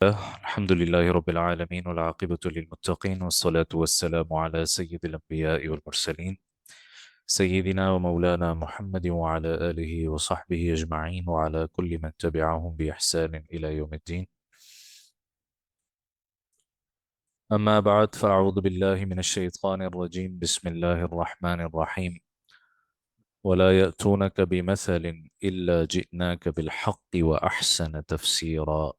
الحمد لله رب العالمين والعاقبة للمتقين والصلاة والسلام على سيد الأنبياء والمرسلين سيدنا ومولانا محمد وعلى آله وصحبه أجمعين وعلى كل من تبعهم بإحسان إلى يوم الدين. أما بعد، فأعوذ بالله من الشيطان الرجيم. بسم الله الرحمن الرحيم. ولا يأتونك بمثل إلا جئناك بالحق وأحسن تفسيرا.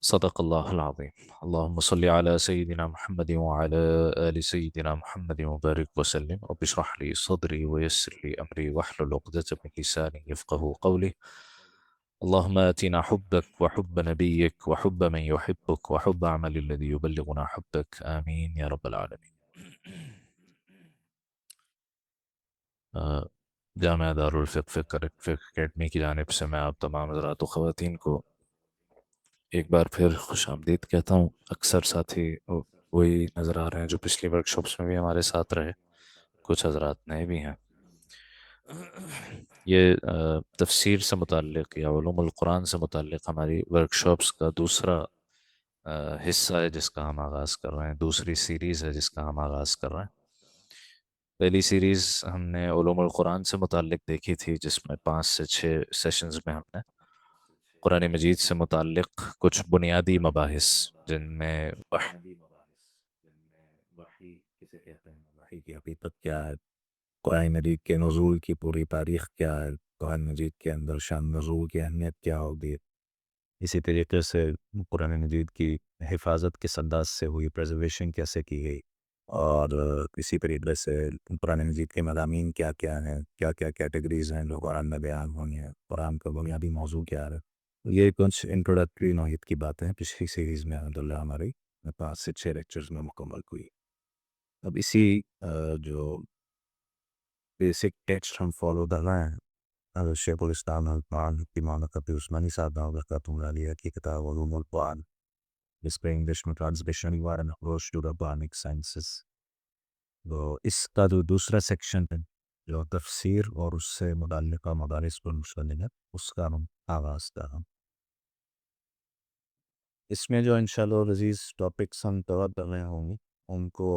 صدق الله العظيم. اللهم صل على سيدنا محمد وعلى آل سيدنا محمد وبارك وسلم. رب اشرح لي صدري ويسر لي أمري واحلل عقدة من لساني يفقه قولي. اللهم آتنا حبك وحب نبيك وحب من يحبك وحب عمل الذي يبلغنا حبك. آمين يا رب العالمين. جامعہ دارالفقہ فقہ اکیڈمی کی جانب سے میں آپ تمام حضرات و خواتین کو ایک بار پھر خوش آمدید کہتا ہوں. اکثر ساتھی وہی نظر آ رہے ہیں جو پچھلی ورکشاپس میں بھی ہمارے ساتھ رہے، کچھ حضرات نئے بھی ہیں. یہ تفسیر سے متعلق یا علوم القرآن سے متعلق ہماری ورکشاپس کا دوسرا حصہ ہے جس کا ہم آغاز کر رہے ہیں، دوسری سیریز ہے جس کا ہم آغاز کر رہے ہیں. پہلی سیریز ہم نے علوم القرآن سے متعلق دیکھی تھی، جس میں 5 سے 6 سیشنز میں ہم نے قرآن مجید سے متعلق کچھ بنیادی مباحث، جن میں وحی کسے کہتے ہیں، وحی کی حقیقت کیا ہے، قرآن مجید کے نزول کی پوری تاریخ کیا ہے، قرآن مجید کے اندر شان نزول کی اہمیت کیا ہوگی، اسی طریقے سے قرآن مجید کی حفاظت کس انداز سے ہوئی، پریزرویشن کیسے کی گئی، اور اسی طریقے سے قرآن مجید کے مضامین کیا کیا ہیں، کیا کیا کیٹیگریز ہیں جو قرآن میں بیان ہوئی ہیں، قرآن کا بنیادی موضوع کیا ہے. یہ کچھ انٹروڈکٹری نوعیت کی باتیں ہیں پچھلی سیریز میں الحمدللہ ہماری 5 سے 6 لیکچرز میں مکمل ہوئی. اب اسی جو بیسک ٹیکسٹ ہم فالو کر رہے ہیں، شیخ الاسلام القرآن کی مولانا قطب عثمانی صاحب برکاتہ علیہ کی کتاب علوم القرآن، جس پہ انگلش میں ٹرانسلیشن ہوا ہے approach to the Quranic sciences. تو اس کا جو دوسرا سیکشن ہے جو تفسیر اور اس سے متعلقہ مدارس پر مشتمل ہے، اس کا ہم آغاز کر رہے ہیں. اس میں جو انشاءاللہ عزیز ٹاپکس ہم کور کر رہے ہوں گے ان کو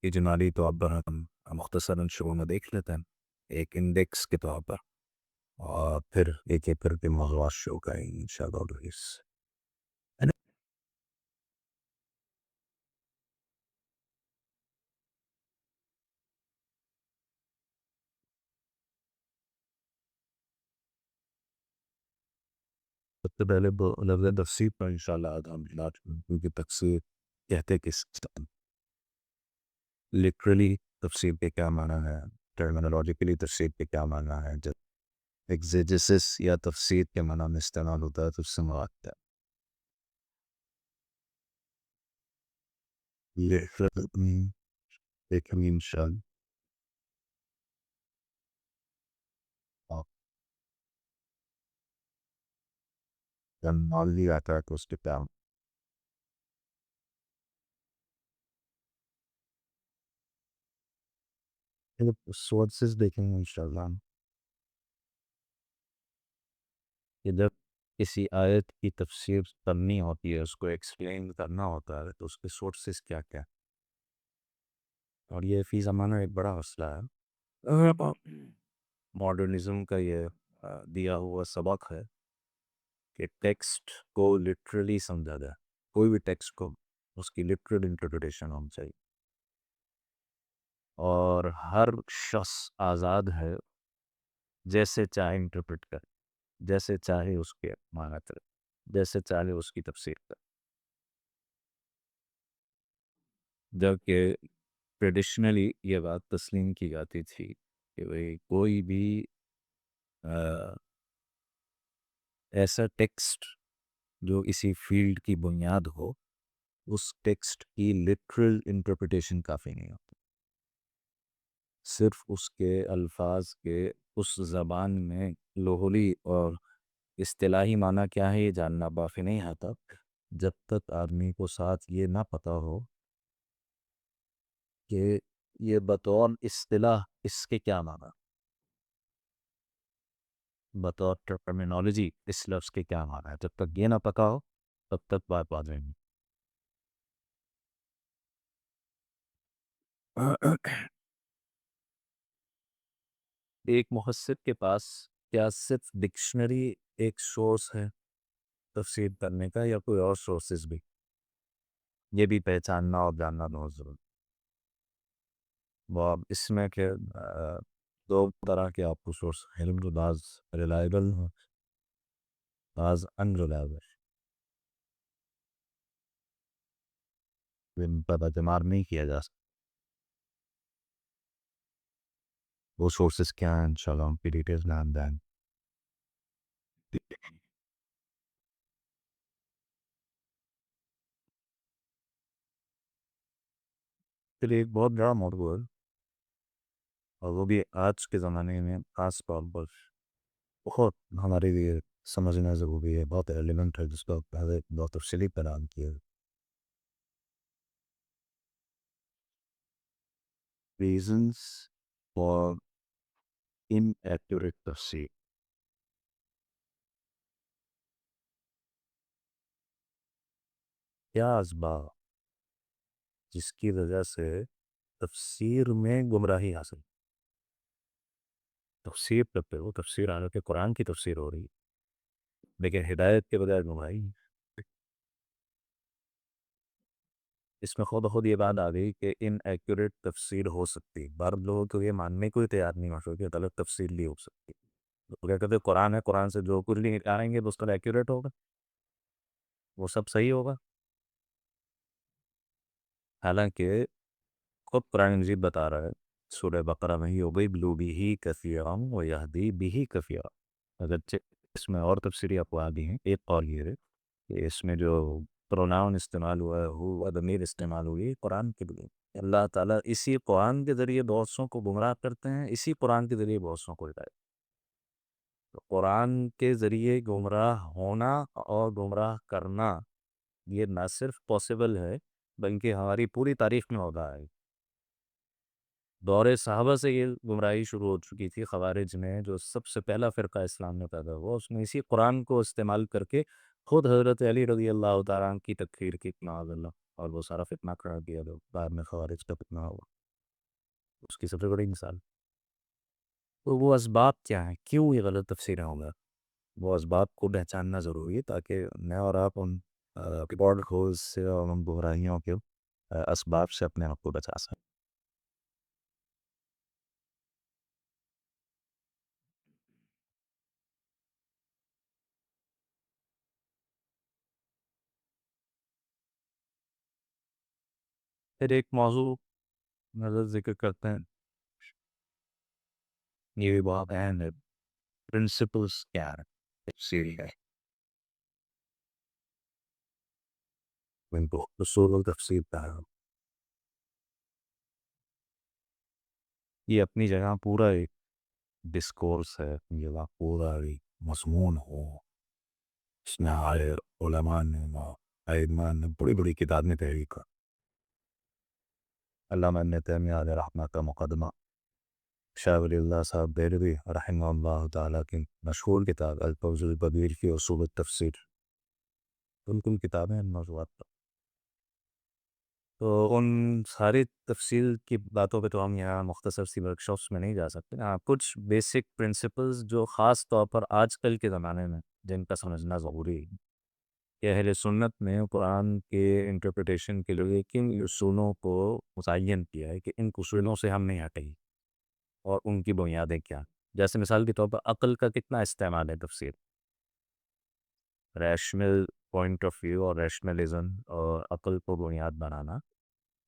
اجمالی طور پر ہم مختصراً شروع میں دیکھ لیتے ہیں ایک انڈیکس کے طور پر، اور پھر ایک ایک کر کے موضوعات شروع کریں گے انشاءاللہ عزیز. سب سے پہلے لفظ تفسیر پر انشاءاللہ آج ہم بات کریں گے، کیونکہ تفسیر کہتے کس لٹرلی تفسیر کے کیا معنی ہے، ٹرمینالوجیکلی تفسیر کے کیا معنی ہے، جب ایگزیجسس یا تفسیر کے معنی میں استعمال ہوتا ہے تو اس سے مراد کیا ہے. ایک ہم انشاءاللہ ٹرمینالوجی آتا ہے تو اس کے کیا سورسز دیکھیں گے انشاءاللہ کہ جب کسی آیت کی تفسیر کرنی ہوتی ہے، اس کو ایکسپلین کرنا ہوتا ہے تو اس کے سورسز کیا کیا، اور یہ فی زمانہ ایک بڑا مسئلہ ہے. ماڈرنزم کا یہ دیا ہوا سبق ہے کہ ٹیکسٹ کو لٹرلی سمجھا جائے، کوئی بھی ٹیکسٹ کو اس کی لٹرل انٹرپریٹیشن ہونی چاہیے، اور ہر شخص آزاد ہے جیسے چاہے انٹرپریٹ کرے، جیسے چاہے اس کے معنی کرے، جیسے چاہے اس کی تفسیر کرے. جبکہ ٹریڈیشنلی یہ بات تسلیم کی جاتی تھی کہ بھئی کوئی بھی ایسا ٹیکسٹ جو اسی فیلڈ کی بنیاد ہو، اس ٹیکسٹ کی لٹرل انٹرپریٹیشن کافی نہیں ہوتی، صرف اس کے الفاظ کے اس زبان میں لغوی اور اصطلاحی معنی کیا ہے یہ جاننا کافی نہیں آتا جب تک آدمی کو ساتھ یہ نہ پتہ ہو کہ یہ بطور اصطلاح اس کے کیا معنی. بطور ٹرمینالوجی اس لفظ کے کیا معنی ہے، جب تک یہ نہ پتا ہو تب تک بات بات نہیں۔ ایک محسب کے پاس کیا صرف ڈکشنری ایک سورس ہے تفسیر کرنے کا، یا کوئی اور سورسز بھی؟ یہ بھی پہچاننا اور جاننا بہت ضروری۔ وہ اب اس میں کہ دو طرح کے آپ کو سورس علم جو بعض ریلائبل ہیں، بعض ان ریلائبل، ان پر اعتماد نہیں کیا جا سکتا۔ وہ سورسز کیا ہیں انشاءاللہ ان کی ڈیٹیلز میں ہم دیں۔ پھر ایک بہت بڑا موضوع ہے، اور وہ بھی آج کے زمانے میں خاص طور پر بہت ہمارے لیے سمجھنا ضروری ہے، بہت ایلیمنٹ ہے جس کو پہلے بہت تفصیلی بیان کیا ہے۔ ریزنس فار ان ایکوریٹ تفسیر، کیا اسباب جس کی وجہ سے تفسیر میں گمراہی حاصل؟ تفسیر کرتے ہو، تفسیر آنے کے قرآن کی تفسیر ہو رہی ہے، لیکن ہدایت کے بغیر گمراہی ہے۔ اس میں خود بخود یہ بات آ گئی کہ ان ایکوریٹ تفسیر ہو سکتی ہے، بعض لوگوں کو یہ ماننے کو ہی تیار نہیں ہو سکتی کہ غلط تفسیر لی ہو سکتی ہے۔ تو کیا کہتے ہیں قرآن ہے، قرآن سے جو کچھ بھی نکالیں گے تو اس کا ایکوریٹ ہوگا، وہ سب صحیح ہوگا، حالانکہ خود قرآن مجید بتا رہا ہے سورہ بقرہ میں ہی، وَيُضِلُّ بِهِ كَثِيرًا وَيَهْدِي بِهِ كَثِيرًا۔ اگرچہ اس میں اور تفسیری اقوال بھی ہیں، ایک اور یہ ہے کہ اس میں جو پروناؤن استعمال ہوا ہے، ہو ضمیر استعمال ہوئی ہے قرآن کے لیے، اللہ تعالیٰ اسی قرآن کے ذریعے بہت سوں کو گمراہ کرتے ہیں، اسی قرآن کے ذریعے بہت سوں کو ہدایت۔ تو قرآن کے ذریعے گمراہ ہونا اور گمراہ کرنا یہ نہ صرف پاسبل ہے بلکہ ہماری پوری تاریخ میں ہوتا ہے۔ دور صحابہ سے یہ گمراہی شروع ہو چکی تھی، خوارج میں جو سب سے پہلا فرقہ اسلام میں پیدا ہوا، اس نے اسی قرآن کو استعمال کر کے خود حضرت علی رضی اللہ تعالیٰ عنہ کی تکفیر کی، معاذ اللہ، اور وہ سارا فتنہ قرار دیا جو بعد میں خوارج کا فتنہ ہوا، اس کی سب سے بڑی مثال۔ تو وہ اسباب کیا ہیں، کیوں یہ غلط تفسیریں ہوں گا؟ وہ اسباب کو پہچاننا ضروری ہے تاکہ میں اور آپ ان پوڈ کھوز سے اور ان گمراہیوں کے اسباب سے اپنے آپ کو بچا سکیں۔ پھر ایک موضوع نظر ذکر کرتے ہیں، یہ بھی بہت اہم ہے، پرنسپلس کیا ہے تفسیر ہے، ان کو اصول التفسیر کا ہے۔ یہ اپنی جگہ پورا ایک ڈسکورس ہے، اپنی جگہ پورا ایک مضمون ہو، اس میں آئے علماء نے ائمہ نے بڑی بڑی کتابیں تحریر کر، علامہ ابن تیمیہ علیہ رحمہ کا مقدمہ، شاہ ولی اللہ صاحب دہلوی رحمہ اللہ تعالیٰ کی مشہور کتاب الفوز البدیر کی اصول التفسیر، بالکل کتابیں ان موضوعات پر۔ تو ان ساری تفصیل کی باتوں پہ تو ہم یہاں مختصر سی ورک شاپس میں نہیں جا سکتے۔ ہاں، کچھ بیسک پرنسپلز جو خاص طور پر آج کل کے زمانے میں جن کا سمجھنا ضروری ہے کہ اہل سنت نے قرآن کے انٹرپریٹیشن کے لیے کن اصولوں کو متعین کیا ہے کہ ان اصولوں سے ہم نہیں ہٹیں، اور ان کی بنیادیں کیا۔ جیسے مثال کے طور پر عقل کا کتنا استعمال ہے تفسیر، ریشنل پوائنٹ آف ویو اور ریشنلزم اور عقل کو بنیاد بنانا،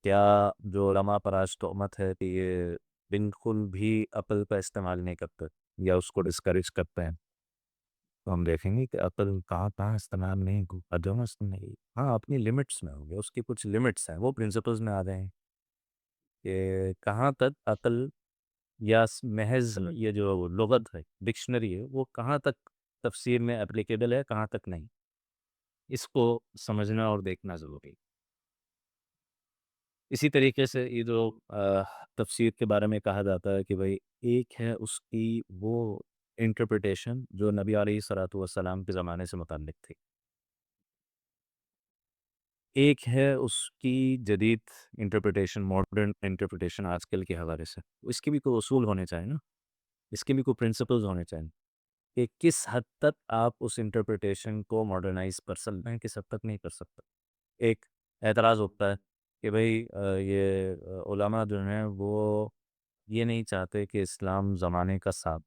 کیا جو علماء پر آج تہمت ہے کہ یہ بالکل بھی عقل کا استعمال نہیں کرتے یا اس کو ڈسکریج کرتے ہیں، تو ہم دیکھیں گے کہ عقل کہاں کہاں استعمال نہیں نہیں، ہاں اپنی لمٹس میں ہوگی، اس کی کچھ لمٹس ہیں، وہ پرنسپلز میں آ جائیں کہ کہاں تک عقل یا محض یہ جو لغت ہے، ڈکشنری ہے، وہ کہاں تک تفسیر میں اپلیکیبل ہے، کہاں تک نہیں، اس کو سمجھنا اور دیکھنا ضروری ہے۔ اسی طریقے سے یہ جو تفسیر کے بارے میں کہا جاتا ہے کہ بھائی ایک ہے اس کی وہ انٹرپریٹیشن جو نبی علیہ الصلوۃ والسلام کے زمانے سے متعلق تھی، ایک ہے اس کی جدید انٹرپریٹیشن، ماڈرن انٹرپریٹیشن آج کل کے حوالے سے. اس کے بھی کوئی اصول ہونے چاہیے نا، اس کے بھی کوئی پرنسپلز ہونے چاہیے کہ کس حد تک آپ اس انٹرپریٹیشن کو ماڈرنائز کر سکتے ہیں، کس حد تک نہیں کر سکتے. ایک اعتراض ہوتا ہے کہ بھائی یہ علماء جو ہیں وہ یہ نہیں چاہتے کہ اسلام زمانے کا ساتھ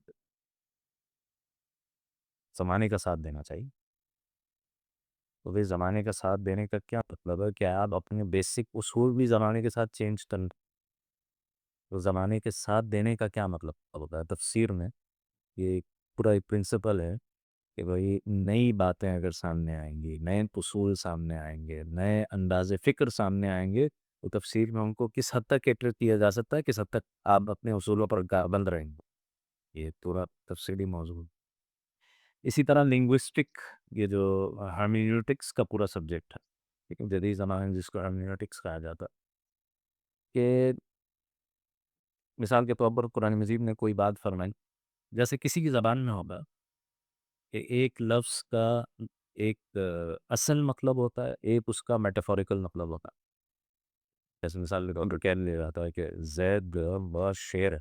دینا چاہیے. تو بھائی زمانے کا ساتھ دینے کا کیا مطلب ہے کہ آپ اپنے بیسک اصول بھی زمانے کے ساتھ چینج کر. تو زمانے کے ساتھ دینے کا کیا مطلب ہوتا ہے تفسیر میں؟ یہ ایک پورا ایک پرنسپل ہے کہ بھائی نئی باتیں اگر سامنے آئیں گی، نئے اصول سامنے آئیں گے، نئے انداز فکر سامنے آئیں گے، تو تفسیر میں ان کو کس حد تک کیٹر کیا جا سکتا ہے، کس حد تک آپ اپنے اصولوں پر بند رہیں گے. یہ پورا تفصیلی موضوع ہے. اسی طرح لنگوسٹک، یہ جو ہرمیونیوٹکس کا پورا سبجیکٹ ہے، لیکن جدید زمانے میں جس کو ہرمیونیوٹکس کہا جاتا ہے، کہ مثال کے طور پر قرآن مجید نے کوئی بات فرمائی، جیسے کسی کی زبان میں ہوگا کہ ایک لفظ کا ایک اصل مطلب ہوتا ہے، ایک اس کا میٹافوریکل مطلب ہوتا ہے. جیسے مثال کے طور پر کہہ لیا جاتا ہے کہ زید بہت شیر ہے.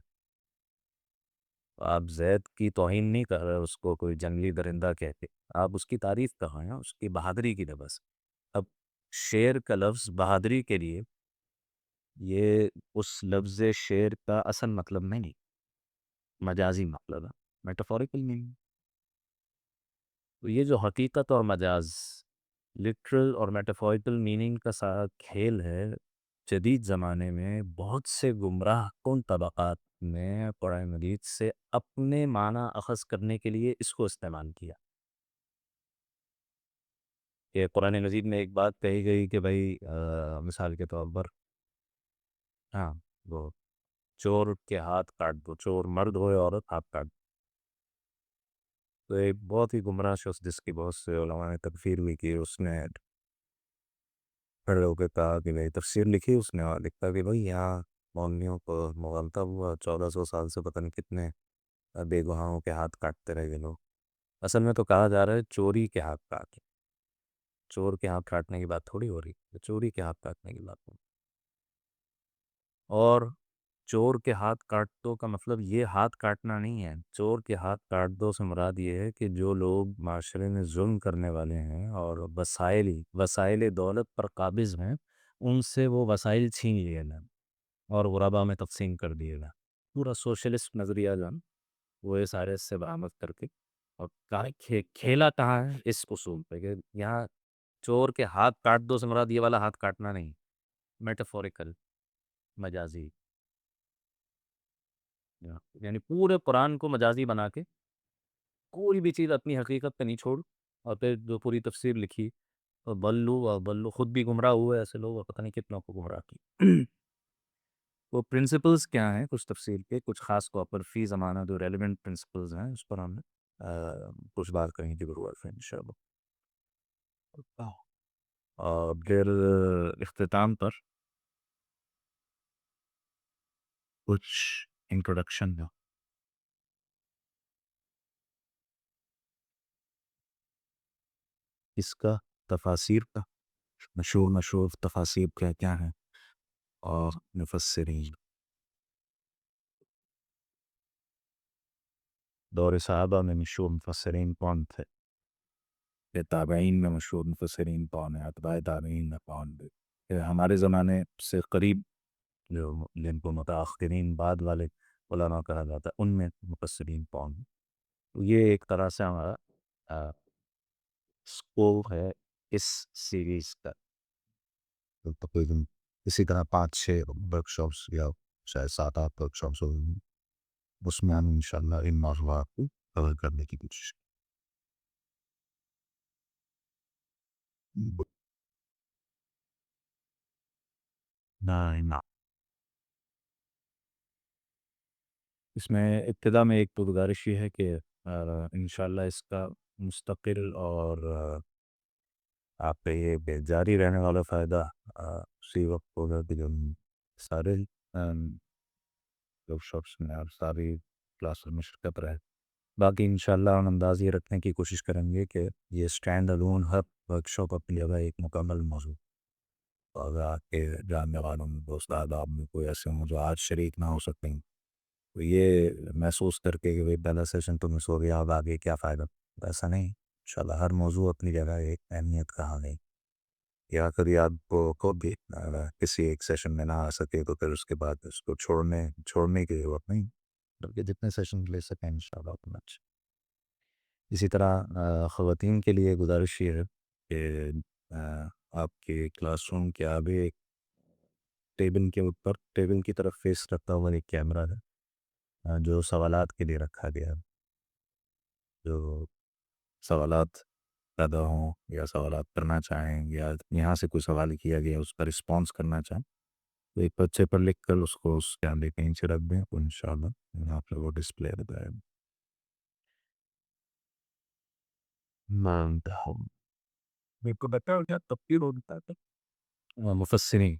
آپ زید کی توہین نہیں کر رہے، اس کو کوئی جنگلی درندہ کہتے، آپ اس کی تعریف کر رہے ہیں اس کی بہادری کی لباس. اب شیر کا لفظ بہادری کے لیے یہ اس لفظ شیر کا اصل مطلب نہیں، مجازی مطلب ہے، میٹافوریکل نہیں. تو یہ جو حقیقت اور مجاز، لٹرل اور میٹافوریکل میننگ کا سارا کھیل ہے، جدید زمانے میں بہت سے گمراہ کن طبقات نے قرآن مجید سے اپنے معنی اخذ کرنے کے لیے اس کو استعمال کیا. کہ قرآن مجید میں ایک بات کہی گئی کہ بھائی مثال کے طور پر، ہاں، وہ چور کے ہاتھ کاٹ دو، چور مرد ہو یا عورت ہاتھ کاٹ دو. تو ایک بہت ہی گمراہ شخص جس کی بہت سے علماء نے تکفیر بھی کی، اس نے کھڑے ہو کے کہا کہ بھائی تفسیر لکھی، اس نے اور لکھا کہ بھائی یہاں مولویوں کو مغالطہ ہوا، 1400 سال سے پتہ نہیں کتنے بے گناہوں کے ہاتھ کاٹتے رہے گئے لوگ. اصل میں تو کہا جا رہا ہے چوری کے ہاتھ کاٹ، چور کے ہاتھ کاٹنے کی بات تھوڑی ہو رہی ہے، چوری کے ہاتھ کاٹنے کی بات ہو رہی. اور چور کے ہاتھ کاٹ دو کا مطلب یہ ہاتھ کاٹنا نہیں ہے. چور کے ہاتھ کاٹ دو سے مراد یہ ہے کہ جو لوگ معاشرے میں ظلم کرنے والے ہیں اور وسائل دولت پر قابض ہیں، ان سے وہ وسائل چھین لیے نا اور غربا میں تقسیم کر دیے نا. پورا سوشلسٹ نظریہ جو ہے نا، وہ یہ سارے سے برآمد کر کے اور کھیلا کہاں ہے اس اصول پہ کہ یہاں چور کے ہاتھ کاٹ دو سے مراد یہ والا ہاتھ کاٹنا نہیں، میٹافوریکل، مجازی. یعنی پورے قرآن کو مجازی بنا کے کوئی بھی چیز اپنی حقیقت پہ نہیں چھوڑ، اور پھر جو پوری تفسیر لکھی اور بلو خود بھی گمراہ ہوئے ایسے لوگ، اور پتہ نہیں کتنوں کو گمراہ کی. وہ پرنسپلز کیا ہیں کچھ تفسیر کے، کچھ خاص طور پر فی زمانہ جو ریلیونٹ پرنسپلز ہیں، اس پر ہم نے کچھ بات کریں گے ضرور انشاءاللہ. اور پھر اختتام پر کچھ انٹروڈکشن ہے اس کا، تفاسیر کا، مشہور تفاسیر کیا کیا ہیں، اور مفسرین دور صحابہ میں مشہور مفسرین کون تھے، کہ تابعین میں مشہور مفسرین کون ہیں، اتباع تابعین میں کون تھے، کہ ہمارے زمانے سے قریب جو جن کو متاخرین بعد والے علماء کہا جاتا ہے، ان میں مفسرین کون ہیں. تو یہ ایک طرح سے ہمارا اسکوپ ہے اس سیریز کا. تو تقریباً اسی طرح 5-6 ورک شاپس یا شاید 7-8 ورک شاپس ہوگی، اس میں ہم انشاءاللہ ان موضوعات کو کور کرنے کی کوشش کریں. نہ اس میں ابتدا میں ایک تو گزارش یہ ہے کہ انشاءاللہ اس کا مستقل اور آپ کا یہ جاری رہنے والا فائدہ اسی وقت ہوگا کہ جو سارے ورک شاپس میں اور ساری کلاس میں شرکت رہے. باقی انشاءاللہ ہم انداز یہ رکھنے کی کوشش کریں گے کہ یہ اسٹینڈ الون ہر ورک شاپ اپنی جگہ ایک مکمل موضوع، تو اگر آپ کے جاننے والوں میں دوست احباب میں کوئی ایسے ہوں جو آج شریک نہ ہو سکیں، تو یہ محسوس کر کے کہ بھئی پہلا سیشن تو مس ہو گیا، اب آگے کیا فائدہ؟ ایسا نہیں، انشاءاللہ ہر موضوع اپنی جگہ ایک اہمیت کا حامل ہے۔ یا کبھی آپ کو بھی کسی ایک سیشن میں نہ آ سکے تو پھر اس کے بعد اس کو چھوڑنے کی ضرورت نہیں، بلکہ جتنے سیشن لے سکیں انشاءاللہ اتنا اچھا۔ اسی طرح خواتین کے لیے گزارش یہ ہے کہ آپ کے کلاس روم کے آگے ایک ٹیبل کی طرف فیس رکھتا ہوا ایک کیمرہ ہے، جو سوالات کے لیے رکھا گیا ہے۔ جو سوالات پیدا ہوں یا سوالات کرنا چاہیں یا یہاں سے کوئی سوال کیا گیا اس کا رسپانس کرنا چاہیں تو ایک پرچے پر لکھ کر اس کو اس کیمرے کے نیچے رکھ دیں، تو انشاءاللہ آپ سے وہ ڈسپلے رہتا ہے۔ مانتا ہوں میرے کو بتاؤ کیا تفکیر ہوتا ہے؟ مفسرین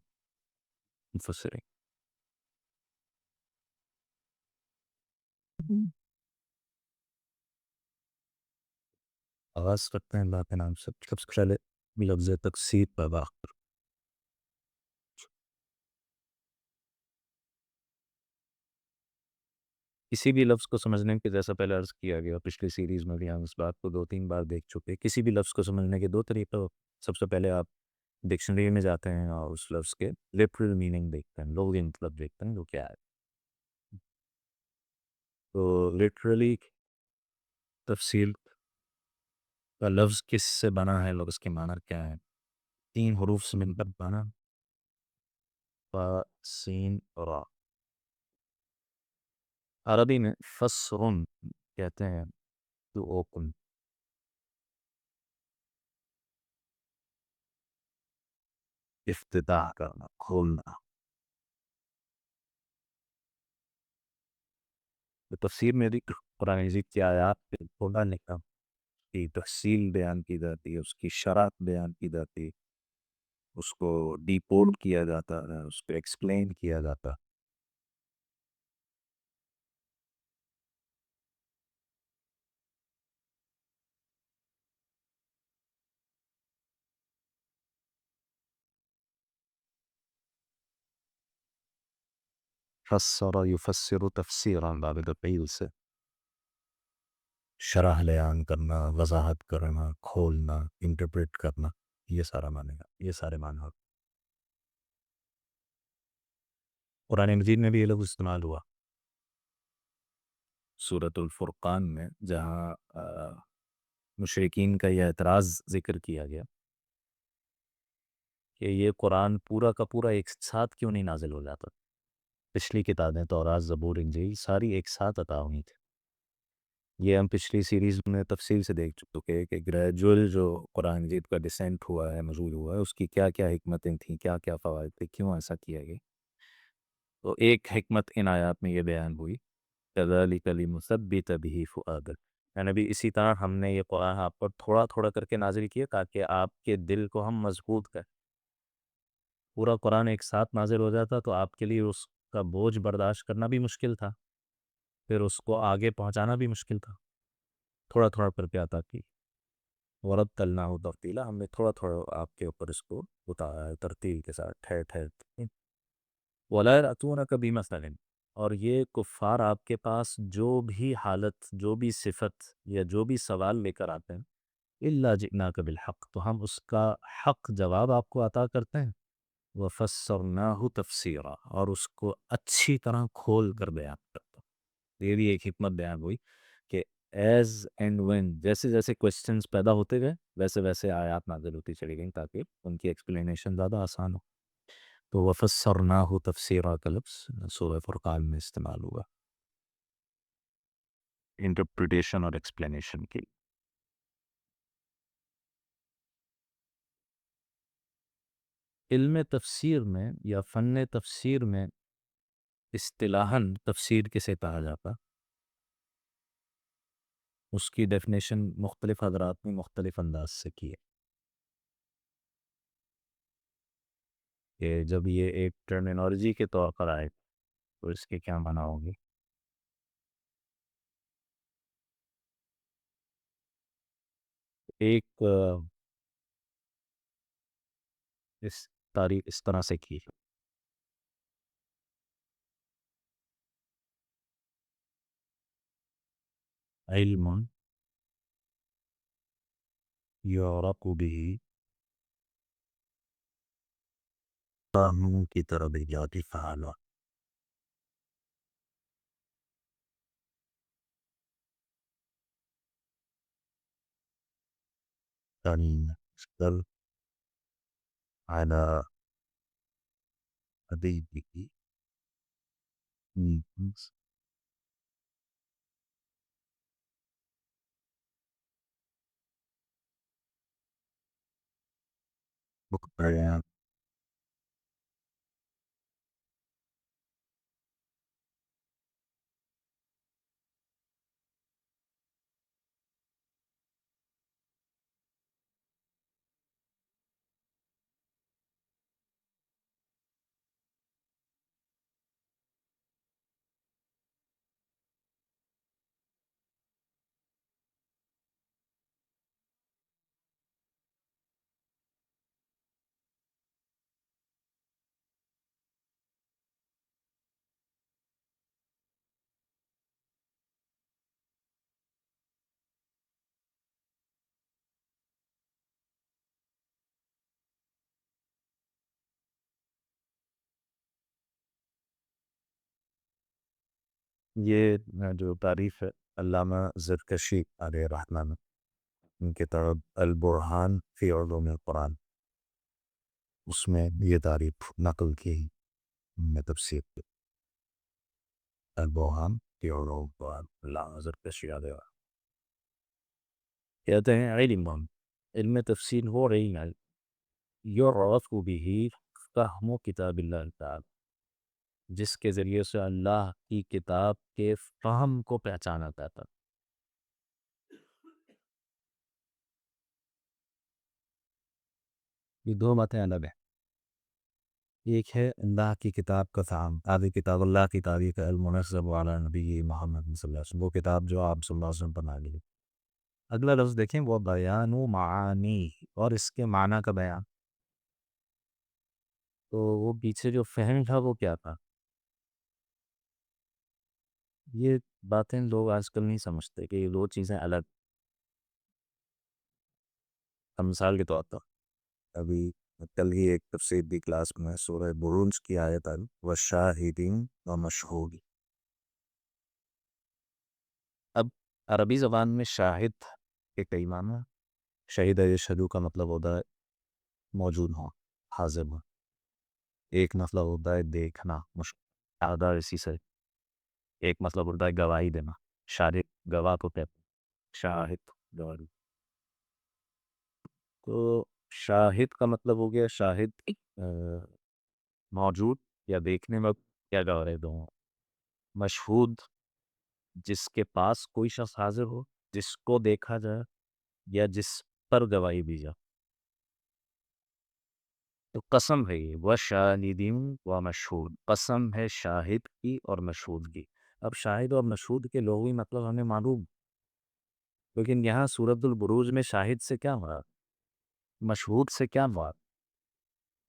آغاز کرتے ہیں اللہ کے نام سے۔ سب سے پہلے لفظ تقسیم پیدا کر، کسی بھی لفظ کو سمجھنے کے، جیسا پہلے عرض کیا گیا پچھلی سیریز میں بھی ہم اس بات کو 2 3 بار دیکھ چکے، کسی بھی لفظ کو سمجھنے کے 2 طریقے ہو۔ سب سے پہلے آپ ڈکشنری میں جاتے ہیں اور اس لفظ کے لٹرل میننگ دیکھتے ہیں، لوگ مطلب دیکھتے ہیں جو کیا ہے۔ تو لٹرلی تفصیل کا لفظ کس سے بنا ہے، لفظ کے معنی کیا ہے؟ 3 حروف سے مل کر بنا، فا سین را۔ عربی میں فسرن کہتے ہیں تو اوپن، افتتاح کرنا، کھولنا۔ تو تفسیر میں بھی قرآن مجید کی آیات پہ کھولا نکلا کی تفصیل بیان کی جاتی ہے، اس کی شرح بیان کی جاتی ہے، اس کو ڈیپوڈ کیا جاتا ہے، اس کو ایکسپلین کیا جاتا ہے۔ فسر یفسر تفسیرا باب تفعیل سے شرح بیان کرنا، وضاحت کرنا، کھولنا، انٹرپریٹ کرنا، یہ سارا معنی ہے، یہ سارے معنی ہیں۔ قرآن مجید میں بھی یہ لفظ استعمال ہوا سورۃ الفرقان میں، جہاں مشرکین کا یہ اعتراض ذکر کیا گیا کہ یہ قرآن پورا کا پورا ایک ساتھ کیوں نہیں نازل ہو جاتا؟ پچھلی کتابیں تورات، زبور، انجیل ساری ایک ساتھ عطا ہوئی تھی۔ یہ ہم پچھلی سیریز میں تفصیل سے دیکھ چکے کہ گریجول جو قرآن مجید کا ڈسینٹ ہوا ہے، نزول ہوا ہے، اس کی کیا کیا حکمتیں تھیں، کیا کیا فوائد تھے، کیوں ایسا کیا گیا۔ تو ایک حکمت ان آیات میں یہ بیان ہوئی، كَذَلِكَ لِنُثَبِّتَ بِهِ فُؤَادَكَ، یعنی بھی اسی طرح ہم نے یہ قرآن آپ پر تھوڑا تھوڑا کر کے نازل کیا تاکہ آپ کے دل کو ہم مضبوط کریں۔ پورا قرآن ایک ساتھ نازل ہو جاتا تو آپ کے لیے اس کا بوجھ برداشت کرنا بھی مشکل تھا، پھر اس کو آگے پہنچانا بھی مشکل تھا۔ تھوڑا تھوڑا کر کے عطا کی، وَرَتَّلْنَاهُ تَرْتِيلًا، ہم نے تھوڑا تھوڑا آپ کے اوپر اس کو اتارا ہے ترتیل کے ساتھ، ٹھہر ٹھہر کے۔ وَلَا يَأْتُونَكَ بِمَثَلٍ، اور یہ کفار آپ کے پاس جو بھی حالت، جو بھی صفت یا جو بھی سوال لے کر آتے ہیں، إِلَّا جِئْنَاكَ بِالْحَقِّ، تو ہم اس کا حق جواب آپ کو عطا کرتے ہیں۔ وَفَسَّرْنَاهُ تَفْسِيرًا، اور اس کو اچھی طرح کھول کر بیان کرتا ہوں۔ یہ بھی ایک حکمت بیان ہوئی کہ ایز اینڈ وین جیسے جیسے کوشچنز پیدا ہوتے گئے ویسے ویسے آیات نازل ہوتی چلی گئیں تاکہ ان کی ایکسپلینیشن زیادہ آسان ہو۔ تو وَفَسَّرْنَاهُ تَفْسِيرًا کا لفظ سورہ فرقان میں استعمال ہوا انٹرپریٹیشن اور ایکسپلینیشن کی۔ علم تفسیر میں یا فن تفسیر میں اصطلاحاً تفسیر کسے کہا جاتا، اس کی ڈیفینیشن مختلف حضرات نے مختلف انداز سے کی ہے کہ جب یہ ایک ٹرمینالوجی کے طور پر آئے تو اس کے کیا معنی ہوں گے۔ ایک اس تعریف اس طرح سے کی، علم یعرق به قانون کی تربیتی فعالہ، تنشتغل على حبيبه مقتنعا. یہ جو تعریف ہے علامہ زرکشی علیہ الرحمن ان کتاب البرہان فی علوم القرآن، اس میں یہ تعریف نقل کی میں تفسیر کی. البرہان فی علوم القرآن علامہ زرکشی علیہ الرحمن کہتے ہیں علم تفسیر ہو رہی ہے یعرف به فہم کتاب اللہ تعالی، جس کے ذریعے سے اللہ کی کتاب کے فہم کو پہچانا جاتا. یہ دو باتیں الگ ہیں. ایک ہے اللہ کی کتاب کا فہم، آدھی کتاب اللہ کی تاریخ المنزل علی نبی محمد صلی اللہ علیہ وسلم، وہ کتاب جو آپ صلی اللہ علیہ وسلم پر نازل ہوئی. اگلا لفظ دیکھیں، وہ بیان و معانی، اور اس کے معنی کا بیان. تو وہ پیچھے جو فہم تھا وہ کیا تھا؟ یہ باتیں لوگ آج کل نہیں سمجھتے کہ یہ دو چیزیں الگ. مثال کے طور پر ابھی کل ہی ایک تفسیر دی کلاس میں سورہ بروج کی آیت آئی وشاہدین و مشہود. اب عربی زبان میں شاہد کے کئی معنی. شہید یشہدو کا مطلب ہوتا ہے موجود ہوں، حاضر ہوں. ایک مطلب ہوتا ہے دیکھنا، مشاہدہ اسی سے. ایک مطلب ہوتا ہے گواہی دینا، شاہد گواہ کو کہتے ہیں شاہد گواہی. تو شاہد کا مطلب ہو گیا شاہد موجود یا دیکھنے میں کیا گواہ دو. مشہود جس کے پاس کوئی شخص حاضر ہو، جس کو دیکھا جائے یا جس پر گواہی دی جائے. تو قسم ہے یہ و شاہدین و مشہود، قسم ہے شاہد کی اور مشہود کی. اب شاہد اور مشہود کے لغوی مطلب ہمیں معلوم، لیکن یہاں سورۃ البروج میں شاہد سے کیا مراد، مشہود سے کیا مراد؟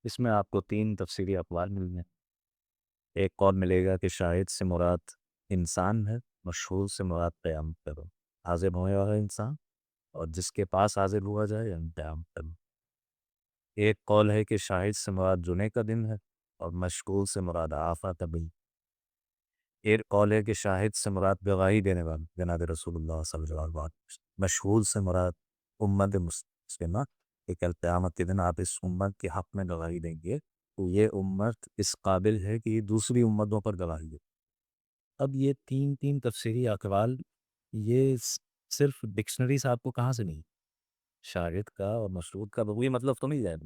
اس میں آپ کو تین تفسیری اقوال ملیں گے. ایک قول ملے گا کہ شاہد سے مراد انسان ہے، مشہود سے مراد قیامت کا دن حاضر ہونے والا انسان، اور جس کے پاس حاضر ہوا جائے یعنی قیامت کا دن. ایک قول ہے کہ شاہد سے مراد جمعے کا دن ہے اور مشغول سے مراد عرفہ کا دن. ایک قول ہے کہ شاہد سے مراد گواہی دینے والا جناب رسول اللہ صلی اللہ علیہ وسلم. مشغول سے مراد امت مسلمہ کہ کل قیامت کے دن آپ اس امت کے حق میں گواہی دیں گے تو یہ امت اس قابل ہے کہ یہ دوسری امتوں پر گواہی دے. اب یہ تین تفسیری اقوال یہ صرف ڈکشنری سے آپ کو کہاں سے نہیں، شاہد کا اور مشہود کا وہی مطلب تو نہیں جائے.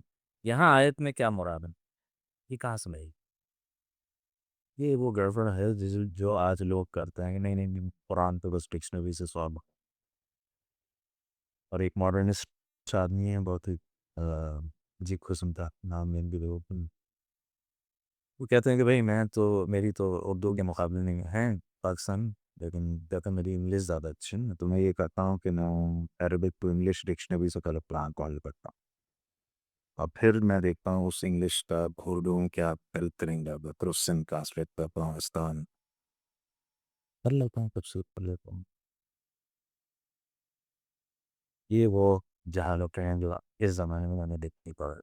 یہاں آیت میں کیا مراد ہے یہ کہاں سے ملے گی؟ یہ وہ گڑبڑ ہے جو آج لوگ کرتے ہیں کہ نہیں قرآن تو بس ڈکشنری سے سوال. اور ایک ماڈرنسٹ آدمی ہے بہت ہی عجیب قسم کا نام میں بھی وہ کہتے ہیں کہ بھائی میں تو میری تو اردو کے مقابلے نہیں ہیں پاکستان لیکن دیکھا میری انگلش زیادہ اچھی ہے تو میں یہ کہتا ہوں کہ میں عربک ٹو انگلش ڈکشنری سے پہلے پلان کال کرتا ہوں اور پھر میں دیکھتا ہوں اس انگلش کا اردو کیا بہترین جگہ پھر اس سے ٹرانسلیٹ کرتا ہوں پاکستان کر لیتا ہوں تفسیر کر لیتا ہوں. یہ وہ جہالتیں ہیں جو اس زمانے میں ہمیں دیکھنی پڑ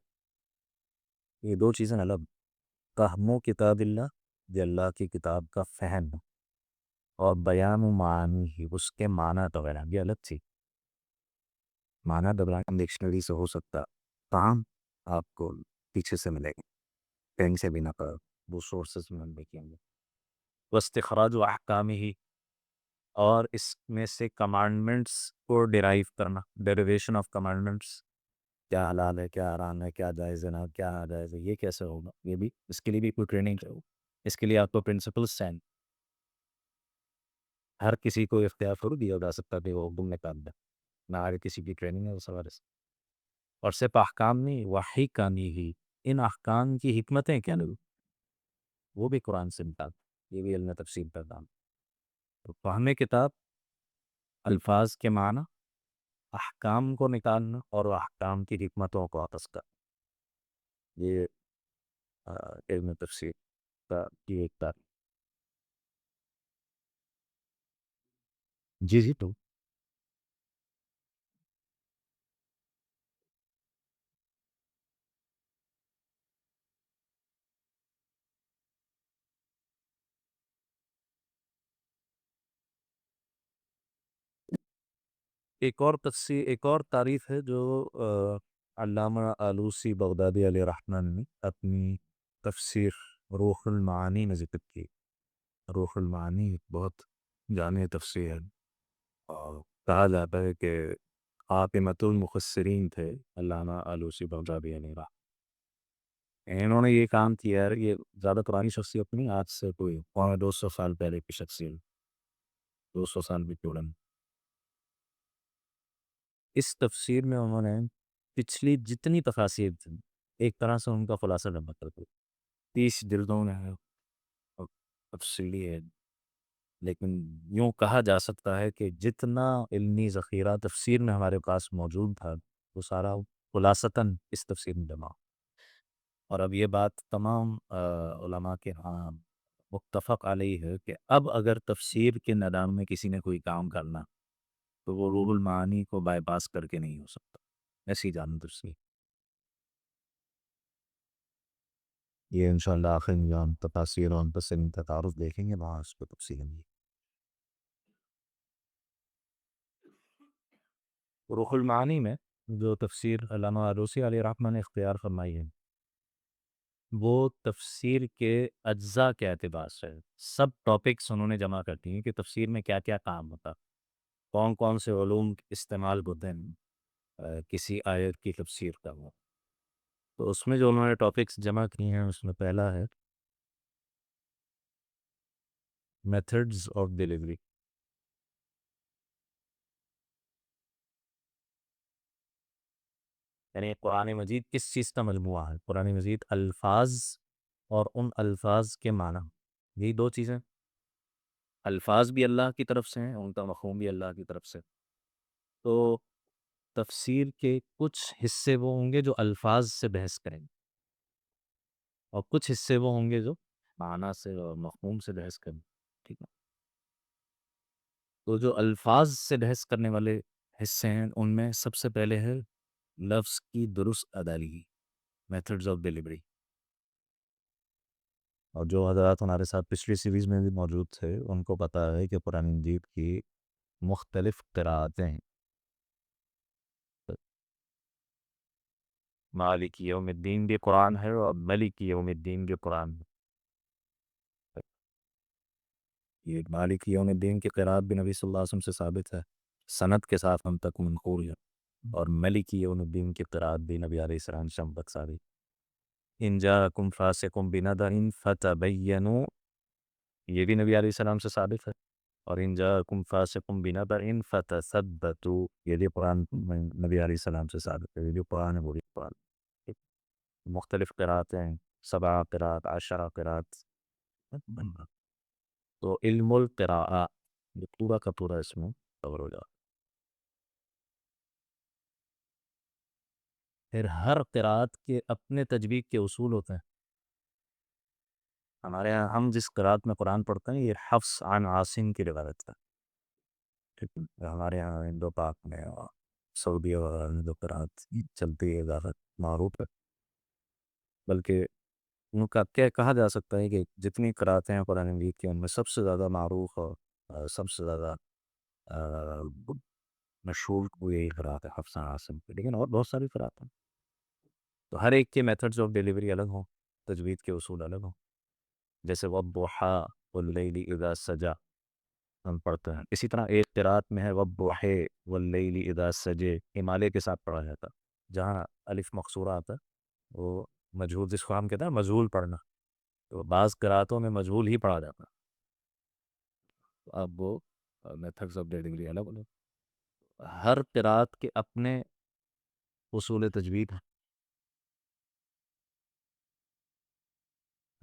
یہ دو چیزیں الگ فہم و کتاب اللہ یہ اللہ کی کتاب کا فہم اور بیان و معنی ہی اس کے معنی وغیرہ یہ الگ چیز معنی دبران ڈکشنری سے ہو سکتا کام آپ کو پیچھے سے ملے گا کہیں سے بھی نہ کر وہ سورسز میں ہم دیکھیں گے واستخراج و احکام ہی اور اس میں سے کمانڈمنٹس کو ڈیرائیو کرنا ڈیریویشن آف کمانڈمنٹس کیا حلال ہے کیا حرام ہے کیا جائز ہے نہ کیا ناجائز ہے یہ کیسے ہوگا یہ بھی اس کے لیے بھی کوئی ٹریننگ چاہیے اس کے لیے آپ کو پرنسپلس چاہیے ہر کسی کو اختیار تھوڑی دیا جا سکتا کہ وہ اردو میں کام دے نہ ہر کسی کی ٹریننگ ہے اس حوالے سے اور صرف احکام نہیں وحی کانی ہی ان احکام کی حکمتیں کیا نہیں وہ بھی قرآن سے ملتا یہ بھی علم تفسیر کا کام تو فہم کتاب الفاظ کے معنی احکام کو نکالنا اور احکام کی حکمتوں کو واپس کرنا یہ علم تفسیر کا یہ ایک تعریف جی جی تو ایک اور تعریف ہے جو علامہ آلوسی بغدادی علیہ رحمن نے اپنی تفسیر روح المعانی میں ذکر کی روح المعانی ایک بہت جامع تفسیر ہے اور کہا جاتا ہے کہ عاقمۃ المفسرین تھے علامہ آلوسی بغدادی علیہ رحمن انہوں نے یہ کام کیا ہے یہ زیادہ پرانی شخصیت نہیں آج سے کوئی 200 سال پہلے کی شخصیت 200 سال بھی چوڑن اس تفسیر میں انہوں نے پچھلی جتنی تفاسیر تھیں ایک طرح سے ان کا خلاصہ جمع کر دیا 30 جلدوں میں ہے اور تفصیلی ہے لیکن یوں کہا جا سکتا ہے کہ جتنا علمی ذخیرہ تفسیر میں ہمارے پاس موجود تھا وہ سارا خلاصتاً اس تفسیر میں جمع اور اب یہ بات تمام علماء کے ہاں متفق علیہ ہے کہ اب اگر تفسیر کے میدان میں کسی نے کوئی کام کرنا تو وہ روح المعانی کو بائی پاس کر کے نہیں ہو سکتا ایسی جان تفسیر یہ انشاءاللہ آخر میں جو ہم تفاسیر اور مفسرین کا تعارف دیکھیں گے وہاں اس کو تفصیل ہوگی روح المعانی میں جو تفسیر علامہ آلوسی علیہ رحمہ نے اختیار فرمائی ہے وہ تفسیر کے اجزاء کے اعتبار سے سب ٹاپکس انہوں نے جمع کرتی ہیں کہ تفسیر میں کیا کیا کام ہوتا کون کون سے علوم استعمال ہوتے ہیں کسی آیت کی تفسیر کا ہو تو اس میں جو انہوں نے ٹاپکس جمع کیے ہیں اس میں پہلا ہے میتھڈز آف ڈیلیوری یعنی قرآن مجید کس چیز کا مجموعہ ہے قرآن مجید الفاظ اور ان الفاظ کے معنی یہی دو چیزیں الفاظ بھی اللہ کی طرف سے ہیں ان کا مفہوم بھی اللہ کی طرف سے تو تفسیر کے کچھ حصے وہ ہوں گے جو الفاظ سے بحث کریں گے اور کچھ حصے وہ ہوں گے جو معنی سے اور مفہوم سے بحث کریں گے ٹھیک ہے تو جو الفاظ سے بحث کرنے والے حصے ہیں ان میں سب سے پہلے ہے لفظ کی درست ادائیگی میتھڈز آف ڈیلیوری اور جو حضرات ہمارے ساتھ پچھلی سیریز میں بھی موجود تھے ان کو پتہ ہے کہ قرآن مجید کی مختلف قراءتیں ہیں مالک یوم الدین بھی قرآن ہے اور ملک یوم الدین بھی قرآن ہے یہ مالک یوم الدین کی قراءت بھی نبی صلی اللہ علیہ وسلم سے ثابت ہے سند کے ساتھ ہم تک منقول ہے اور ملک یوم الدین کی قراءت بھی نبی علیہ السلام سے ہم تک ثابت ان جاءکم فاسق بنبأ فتبینوا یہ بھی نبی علیہ السلام سے ثابت ہے اور ان جاءکم فاسق بنبأ فتثبتوا یہ بھی قرآن میں نبی علیہ السلام سے ثابت ہے یہ جو قرآن ہے وہ بھی قرآن مختلف قرآتیں ہیں 7 قرآت 10 قرآت تو علم القراءہ یہ پورا کا پورا اس میں کور ہو جاتا. پھر ہر قرات کے اپنے تجوید کے اصول ہوتے ہیں. ہمارے یہاں ہم جس قرات میں قرآن پڑھتے ہیں یہ حفص عن عاصم کی روایت ہے. ٹھیک ہے؟ ہمارے یہاں ہندو پاک میں اور سعودی وغیرہ میں جو قرات چلتی ہے زیادہ معروف ہے. بلکہ ان کا کیا کہا جا سکتا ہے کہ جتنی قراتیں ہیں قرآن مجید کی ان میں سب سے زیادہ معروف اور سب سے زیادہ آ، مشہور کو یہی قرات ہے حفص عن عاصم کی. لیکن اور بہت ساری قرات ہیں. تو ہر ایک کے میتھڈز آف ڈیلیوری الگ ہوں، تجوید کے اصول الگ ہوں. جیسے والضحیٰ واللیل اذا سجا ہم پڑھتے ہیں، اسی طرح ایک قرات میں ہے والضحی واللیل اذا سجے، ہمالے کے ساتھ پڑھا جاتا ہے. جہاں الف مقصورہ آتا ہے وہ مجہول، جس کو ہم کہتے ہیں مجہول پڑھنا، تو بعض قراتوں میں مجہول ہی پڑھا جاتا ہے. تو اب وہ میتھڈز آف ڈیلیوری الگ الگ. ہر قرات کے اپنے اصول تجوید ہیں.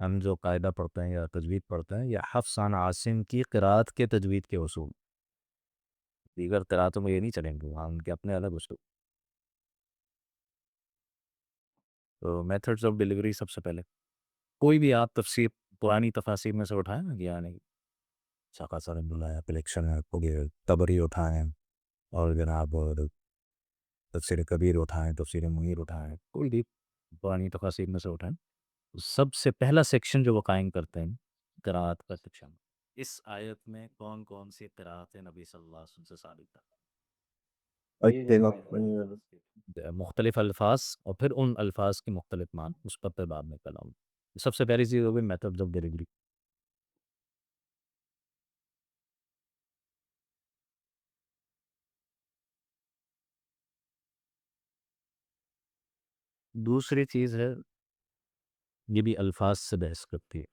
ہم جو قاعدہ پڑھتے ہیں یا تجوید پڑھتے ہیں یا حفص عن عاصم کی قرات کے تجوید کے اصول، دیگر قراتوں میں یہ نہیں چلیں گے، وہاں ان کے اپنے الگ اصول. تو میتھڈز آف ڈیلیوری سب سے پہلے کوئی بھی آپ تفسیر پرانی تفاسیر میں سے اٹھائیں نا، یعنی شاقہ سالم اللہ کلیکشن ہے، تبری اٹھائیں، اور جناب تفسیر کبیر اٹھائیں، تفسیر منیر اٹھائیں، کوئی بھی پرانی تفاسیر میں سے اٹھائیں. سب سے پہلا سیکشن جو وہ قائم کرتے ہیں قرات کا سیکشن، اس آیت میں کون کون سی قرات نبی صلی اللہ علیہ وسلم سے ثابت ہے، مختلف الفاظ اور پھر ان الفاظ کے مختلف معنی، اس پر پھر بعد میں کلام. سب سے پہلی چیز ہوگی میتھڈز آف ڈیلیوری. دوسری چیز ہے، یہ بھی الفاظ سے بحث کرتی ہے،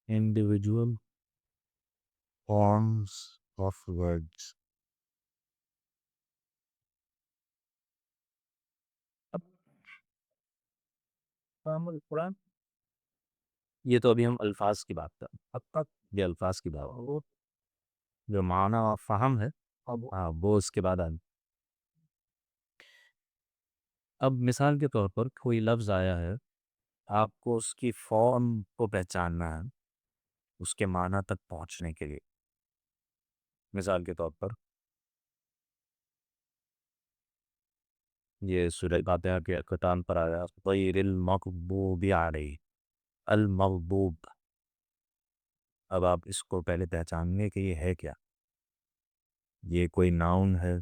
انڈیویجول فارمز آف ورڈز. اب فہم القرآن، یہ تو ابھی ہم الفاظ کی بات کر، اب تک یہ الفاظ کی بات، جو معنی اور فہم ہے ہاں وہ اس کے بعد آئیں. اب مثال کے طور پر کوئی لفظ آیا ہے، آپ کو اس کی فارم کو پہچاننا ہے اس کے معنی تک پہنچنے کے لیے. مثال کے طور پر یہ سورہ فاتحہ کے اختتام پر آیا غیر المغضوب علیہ، المغضوب. اب آپ اس کو پہلے پہچاننے کے یہ ہے کیا، یہ کوئی ناؤن ہے،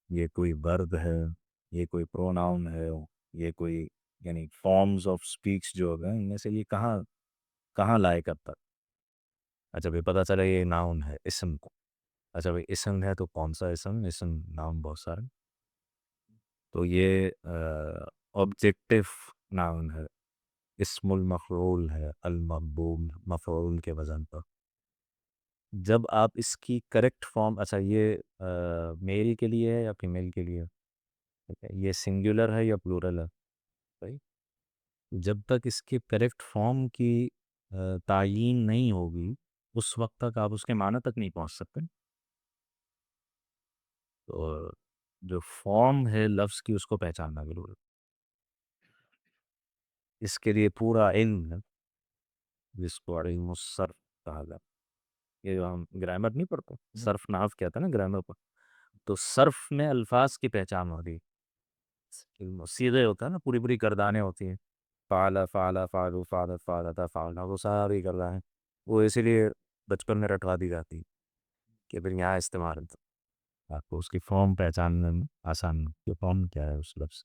یہ کوئی ورب ہے، یہ کوئی پروناؤن ہے، یہ کوئی یعنی فارمز آف اسپیچ جو ہیں ان میں سے یہ کہاں کہاں لائے کرتا. اچھا بھائی پتہ چلا یہ ناؤن ہے، اسم کو. اچھا بھائی اسم ہے تو کون سا اسم، اسم ناؤن بہت سارے. تو یہ آبجیکٹو ناؤن ہے، اسم المفعول ہے، المغضوب مفعول کے وزن پر. جب آپ اس کی کریکٹ فارم، اچھا یہ میل کے لیے ہے یا فیمیل کے لیے ہے، یہ سنگولر ہے یا پلورل ہے بھائی. جب تک اس کی کریکٹ فارم کی تعیین نہیں ہوگی اس وقت تک آپ اس کے معنی تک نہیں پہنچ سکتے. تو جو فارم ہے لفظ کی اس کو پہچاننا ضرور ہے. اس کے لیے پورا علم ہے جس کو علم الصرف کہا جاتا ہے. یہ جو ہم گرامر نہیں پڑھتے، صرف نحو کہتا ہے نا گرامر پر، تو صرف میں الفاظ کی پہچان ہوتی ہے. سیغے ہوتا ہے نا، پوری پوری گردانیں ہوتی ہیں، فعل فعل فعلو فعلت فعلتا فعلنا، وہ ساری گردانیں وہ اسی لیے بچپن میں رٹوا دی جاتی کہ پھر یہاں استعمال ہوتا. آپ کو اس کی فارم پہچاننے میں آسان کہ فارم کیا ہے اس لفظ.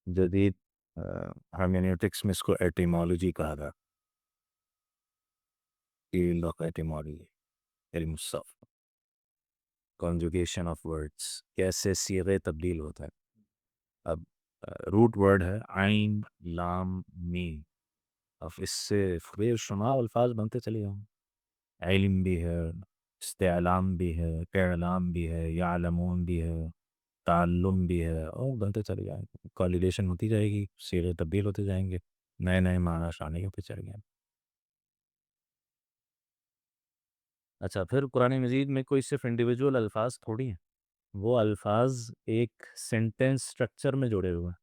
جدید ہرمیونیٹکس میں اس کو ایٹیمالوجی کہا گیا، فیلڈ آف ایٹیمالوجی، علم الصرف، کنجوگیشن آف ورڈس، کیسے صیغے تبدیل ہوتا ہے. اب روٹ ورڈ ہے عین لام میم، اب اس سے بے شمار الفاظ بنتے چلے ہوں. علم بھی ہے، استعلام بھی ہے، اعلام بھی ہے، یعلمون بھی ہے، تعلم بھی ہے، اور بنتے چلے جائیں گے، کولیڈیشن ہوتی جائے گی، سیرے تبدیل ہوتے جائیں گے، نئے نئے معنی شامل ہوتے چلے گئے. اچھا، پھر قرآن مجید میں کوئی صرف انڈیویجول الفاظ تھوڑی ہیں، وہ الفاظ ایک سینٹینس اسٹرکچر میں جڑے ہوئے ہیں،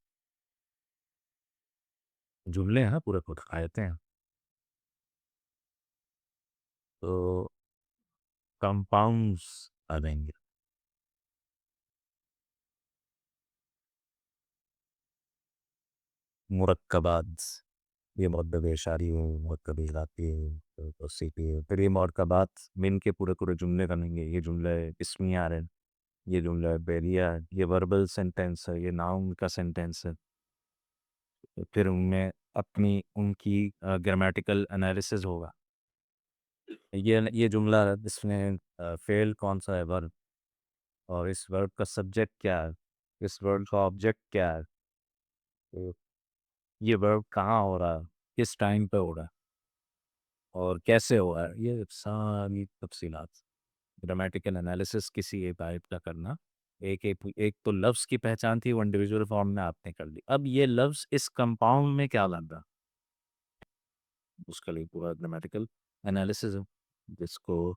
جملے ہیں پورے خود آیتیں ہیں. تو کمپاؤنڈس آ جائیں گے. مرکبات، یہ مرکب اشاری ہو، مرکب اضافی ہو، توصیفی ہو، پھر یہ مرکبات من کے پورے پورے جملے بنیں گے. یہ جملہ اسمیہ ہے، یہ جملہ بیریہ ہے، یہ وربل سینٹینس ہے، یہ ناؤن کا سینٹینس ہے. پھر ان میں اپنی ان کی گرامیٹیکل انالیسز ہوگا. یہ جملہ ہے، اس میں فعل کون سا ہے، ورب، اور اس ورب کا سبجیکٹ کیا ہے، اس ورب کا آبجیکٹ کیا ہے، تو یہ ورب کہاں ہو رہا ہے، کس ٹائم پہ ہو رہا ہے، اور کیسے ہوا ہے. یہ ساری تفصیلات گرامیٹیکل انالیسس کسی ایک آیت کا کرنا. ایک تو لفظ کی پہچان تھی، وہ انڈیویجول فارم میں آپ نے کر لی. اب یہ لفظ اس کمپاؤنڈ میں کیا لاتا، اس کا لیے پورا گرامیٹیکل انالیسس ہے، جس کو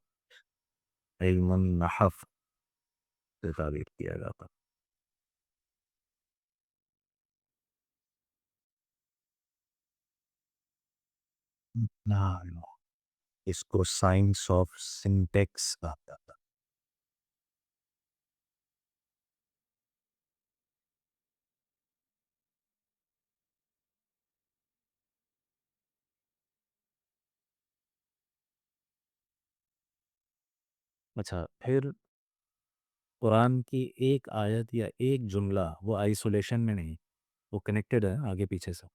علم النحو سے تعبیر کیا جاتا. نہ، اس کو سائنس آف سنٹیکس کہا جاتا. اچھا، پھر قرآن کی ایک آیت یا ایک جملہ وہ آئسولیشن میں نہیں، وہ کنیکٹڈ ہے آگے پیچھے سے.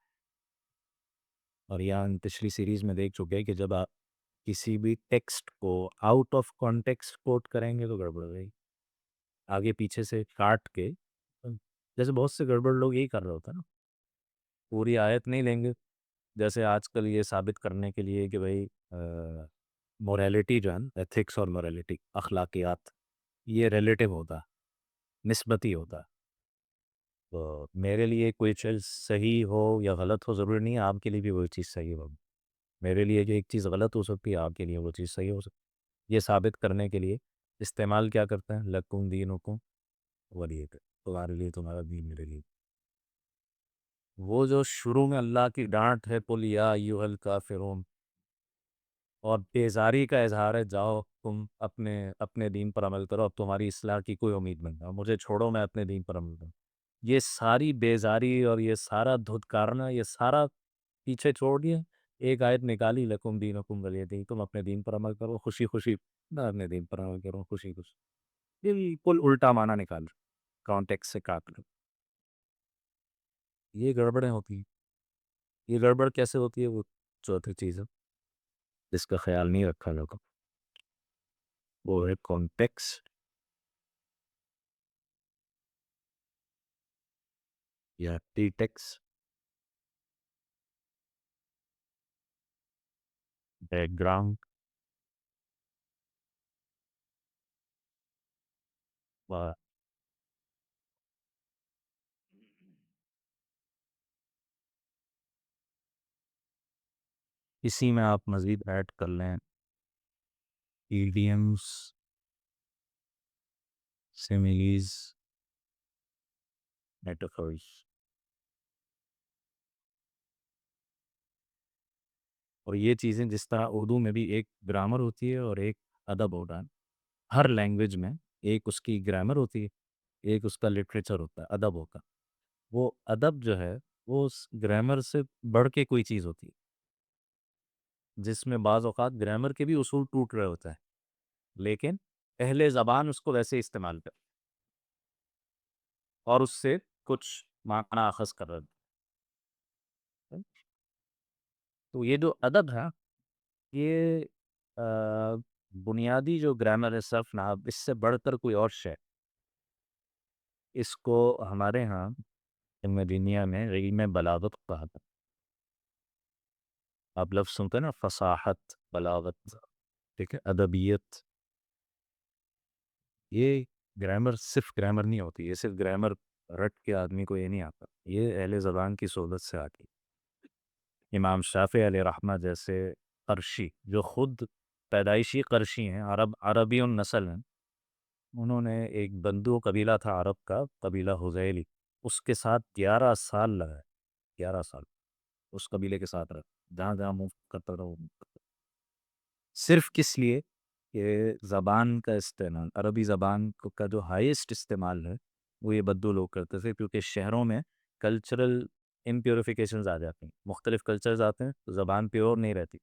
اور یہاں ہم پچھلی سیریز میں دیکھ چکے ہیں کہ جب آپ کسی بھی ٹیکسٹ کو آؤٹ آف کانٹیکسٹ کوٹ کریں گے تو گڑبڑ ہو گئی. آگے پیچھے سے کاٹ کے، جیسے بہت سے گڑبڑ لوگ یہی کر رہے ہوتے ہیں نا، پوری آیت نہیں لیں گے. جیسے آج کل یہ ثابت کرنے کے لیے کہ بھائی موریلٹی جو ہے نا، ایتھکس اور موریلٹی، اخلاقیات، یہ ریلیٹیو ہوتا ہے، نسبتی ہوتا ہے. تو میرے لیے کوئی چیز صحیح ہو یا غلط ہو ضروری نہیں ہے آپ کے لیے بھی وہی چیز صحیح ہو. میرے لیے جو ایک چیز غلط ہو سکتی ہے آپ کے لیے وہ چیز صحیح ہو سکتی ہے. یہ ثابت کرنے کے لیے استعمال کیا کرتے ہیں، لکم دینکم ولی دین، تمہارے لیے تمہارا دین، میرے لیے. وہ جو شروع میں اللہ کی ڈانٹ ہے، قل یا ایھا الکافرون، اور بیزاری کا اظہار ہے، جاؤ تم اپنے اپنے دین پر عمل کرو، اب تمہاری اصلاح کی کوئی امید نہیں ہے، مجھے چھوڑو، میں اپنے دین پر عمل کروں. یہ ساری بیزاری اور یہ سارا دھتکارنا، یہ سارا پیچھے چھوڑ دیا. ایک آیت نکالی، لکم دینکم ولی دین، تم اپنے دین پر عمل کرو خوشی خوشی، میں اپنے دین پر عمل کروں خوشی خوشی. بالکل الٹا معنی نکال رہے، کانٹیکس سے کاٹ رہے. یہ گڑبڑیں ہوتی ہیں. یہ گڑبڑ کیسے ہوتی ہے، وہ چوتھی چیز ہے جس کا خیال نہیں رکھا جاتا، وہ ہے کانٹیکس یا ٹی ٹیکس، بیک گراؤنڈ، و اسی میں آپ مزید ایڈ کر لیں ایڈیمز، سیمیلیز، میٹافورز. اور یہ چیزیں جس طرح اردو میں بھی ایک گرامر ہوتی ہے اور ایک ادب ہوتا ہے، ہر لینگویج میں ایک اس کی گرامر ہوتی ہے، ایک اس کا لٹریچر ہوتا ہے، ادب ہوتا ہے. وہ ادب جو ہے وہ اس گرامر سے بڑھ کے کوئی چیز ہوتی ہے، جس میں بعض اوقات گرامر کے بھی اصول ٹوٹ رہے ہوتے ہیں، لیکن اہل زبان اس کو ویسے استعمال کر اور اس سے کچھ معنی اخذ کر رہے ہیں. تو یہ جو ادب ہے، یہ بنیادی جو گرامر ہے، صرف نحو، اس سے بڑھ کر کوئی اور شے. اس کو ہمارے ہاں علم دینیا میں علم بلاغت کہا تھا. آپ لفظ سنتے ہیں نا، فصاحت، بلاغت، ٹھیک ہے، ادبیت. یہ گرامر صرف گرامر نہیں ہوتی، یہ صرف گرامر رٹ کے آدمی کو یہ نہیں آتا، یہ اہل زبان کی صحبت سے آتی۔ امام شافعی علیہ رحمہ جیسے قرشی، جو خود پیدائشی قرشی ہیں، عربی النسل ہیں، انہوں نے ایک بندو قبیلہ تھا عرب کا، قبیلہ حذیلی، اس کے ساتھ 11 سال لگائے، 11 سال اس قبیلے کے ساتھ رہا، جہاں جہاں موو کرتا رہا، صرف کس لیے کہ زبان کا استعمال، عربی زبان کا جو ہائیسٹ استعمال ہے وہ یہ بدو لوگ کرتے تھے، کیونکہ شہروں میں کلچرل امپیوریفیکیشنز آ جاتی ہیں، مختلف کلچرز آتے ہیں تو زبان پیور نہیں رہتی۔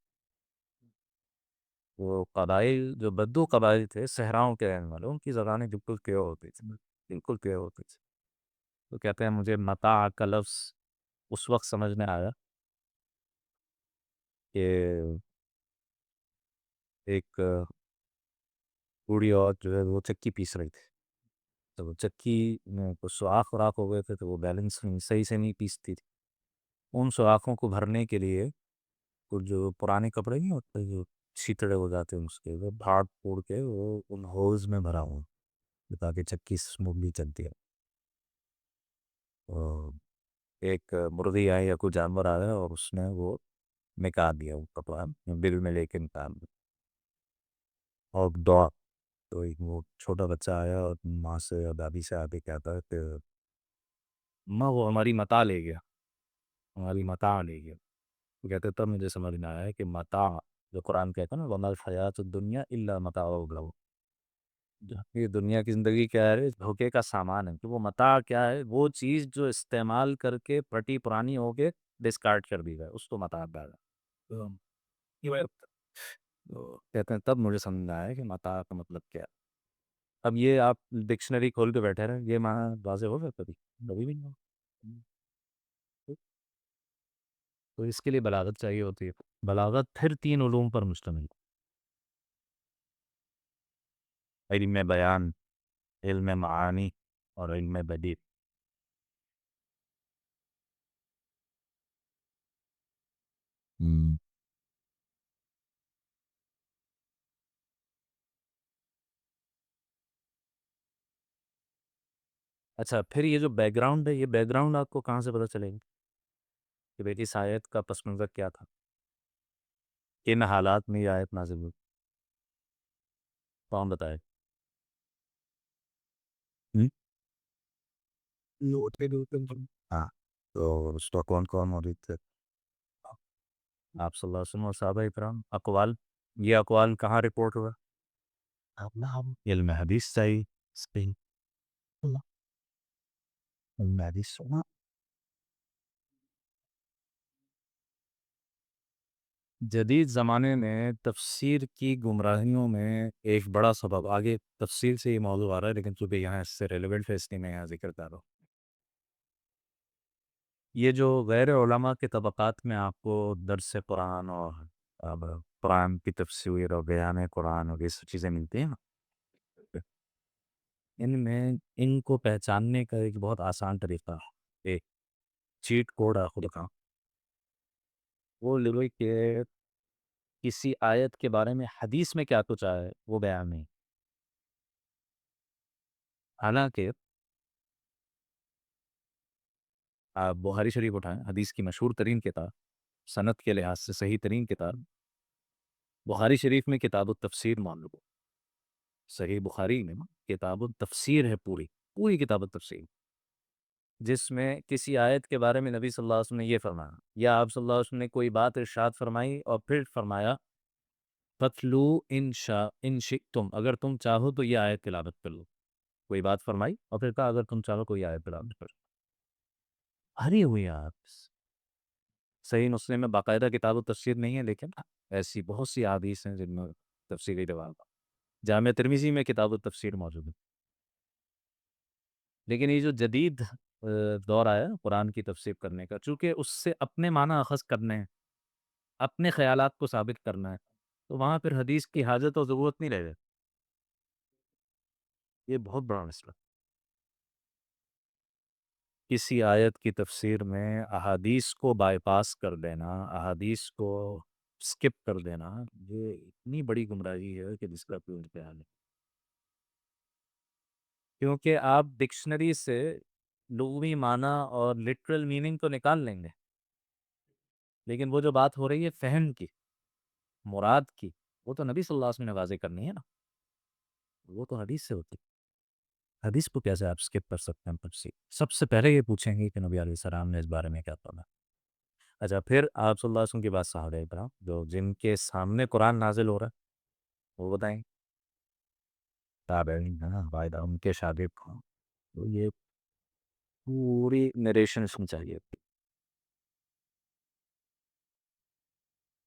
وہ قبائل جو بدو قبائل تھے صحراؤں کے رہنے والے، ان کی زبانیں بالکل پیور ہوتی تھیں، بالکل پیور ہوتی تھی۔ تو کہتے ہیں مجھے متاع کا لفظ اس وقت سمجھ میں آیا کہ ایک بوڑھی عورت جو ہے وہ چکی پیس رہی تھی، تو وہ چکی میں کچھ سوراخ وراخ ہو گئے تھے، تو وہ بیلنس صحیح سے نہیں پیستی تھی۔ ان سوراخوں کو بھرنے کے لیے کچھ جو پرانے کپڑے نہیں ہوتے جو چھیتڑے ہو جاتے ہیں، اس کے وہ پھاڑ پھوڑ کے وہ ان ہوز میں بھرا ہوا تاکہ چکی اسموتھلی چلتی ہے۔ اور ایک مرغی آئی یا کوئی جانور آیا اور اس نے وہ نکال دیا، وہ کپڑا بل میں لے کے نکال دیا اور دوڑا، تو ایک وہ چھوٹا بچہ آیا اور ماں سے یا دادی سے آ کے کہتا ہے کہ ماں وہ ہماری متاع لے گیا، ہماری متاع لے گیا۔ وہ کہتے تب مجھے سمجھ میں آیا کہ متاع جو قرآن کہتا ہے نا وَمَا الْحَيَاةُ الدُّنْيَا إِلَّا مَتَاعُ الْغُرُورِ، یہ دنیا کی زندگی کیا ہے، دھوکے کا سامان ہے، کہ وہ متاع کیا ہے، وہ چیز جو استعمال کر کے پھٹی پرانی ہو کے ڈسکارڈ کر دی جائے، اس کو متاع کہا جاتا ہے۔ یہ بات- تو کہتے ہیں تب مجھے سمجھ میں آیا کہ متاع کا مطلب کیا ہے۔ اب یہ آپ ڈکشنری کھول کے بیٹھے رہے، یہ معنی واضح ہوگا کبھی کبھی بھی نہیں ہوگا۔ تو اس کے لیے بلاغت چاہیے ہوتی ہے، بلاغت پھر 3 علوم پر مشتمل: علم بیان، علم معانی اور علم بدیع۔ اچھا، پھر یہ جو بیک گراؤنڈ ہے، یہ بیک گراؤنڈ آپ کو کہاں سے پتہ چلے گا کہ بیٹی اس آیت کا پس منظر کیا تھا، کن حالات میں یہ آیت نازل ہوئی؟ کون بتائے؟ ہاں، تو اس کا کون کون موجود تھے؟ آپ صلی اللہ علیہ وسلم اور صحابہ اکرام۔ اقوال، یہ اقوال کہاں رپورٹ ہوا؟ علم حدیث صحیح، علم حدیث۔ جدید زمانے میں تفسیر کی گمراہیوں میں ایک بڑا سبب، آگے تفسیر سے یہ موضوع آ رہا ہے لیکن چونکہ یہاں اس سے ریلیونٹ ہے اس لیے میں یہاں ذکر کر رہا ہوں، یہ جو غیر علماء کے طبقات میں آپ کو درس قرآن اور اب قرآن کی تفسیر اور بیان قرآن اور یہ سب چیزیں ملتی ہیں نا، ان میں ان کو پہچاننے کا ایک بہت آسان طریقہ ہے، ایک چیٹ کوڈ ہے خود کا، وہ لگوئی کہ کسی آیت کے بارے میں حدیث میں کیا کچھ آیا ہے وہ بیان نہیں، حالانکہ آپ بخاری شریف اٹھائیں، حدیث کی مشہور ترین کتاب، سند کے لحاظ سے صحیح ترین کتاب بخاری شریف میں کتاب التفسیر مان لو، صحیح بخاری میں کتاب التفسیر ہے، پوری پوری کتاب التفسیر، جس میں کسی آیت کے بارے میں نبی صلی اللہ علیہ وسلم نے یہ فرمایا یا آپ صلی اللہ علیہ وسلم نے کوئی بات ارشاد فرمائی اور پھر فرمایا فتلو ان شئتم، اگر تم چاہو تو یہ آیت تلاوت کر لو، کوئی بات فرمائی اور پھر کہا اگر تم چاہو کوئی آیت تلاوت کر لو، بھری ہوئی آپ۔ صحیح مسلم میں باقاعدہ کتاب و تفسیر نہیں ہے لیکن ایسی بہت سی احادیث ہیں جن میں تفسیری روایت، جامع ترمذی میں کتاب و تفسیر موجود ہے۔ لیکن یہ جو جدید دور آیا قرآن کی تفسیر کرنے کا، چونکہ اس سے اپنے معنی اخذ کرنے ہیں، اپنے خیالات کو ثابت کرنا ہے، تو وہاں پھر حدیث کی حاجت اور ضرورت نہیں رہ جاتی، یہ بہت بڑا مسئلہ۔ کسی آیت کی تفسیر میں احادیث کو بائی پاس کر دینا، احادیث کو سکپ کر دینا، یہ اتنی بڑی گمراہی ہے کہ جس کا کوئی انتہا نہیں۔ کیونکہ آپ ڈکشنری سے لغوی معنی اور لٹرل میننگ تو نکال لیں گے، لیکن وہ جو بات ہو رہی ہے فہم کی، مراد کی، وہ تو نبی صلی اللہ علیہ وسلم نے واضح کرنی ہے نا، وہ تو حدیث سے ہوتی ہے۔ حدیث کو کیسے آپ اسکپ کر سکتے ہیں تفصیل؟ سب سے پہلے یہ پوچھیں گے کہ نبی علیہ السلام نے اس بارے میں کیا فرمایا۔ اچھا، پھر آپ صلی اللہ علیہ وسلم کی بات صحابہ کرام جو جن کے سامنے قرآن نازل ہو رہا ہے وہ بتائیں، تابعین قاعدہ ان کے شاگرد کو، تو یہ پوری نریشن سن چاہیے۔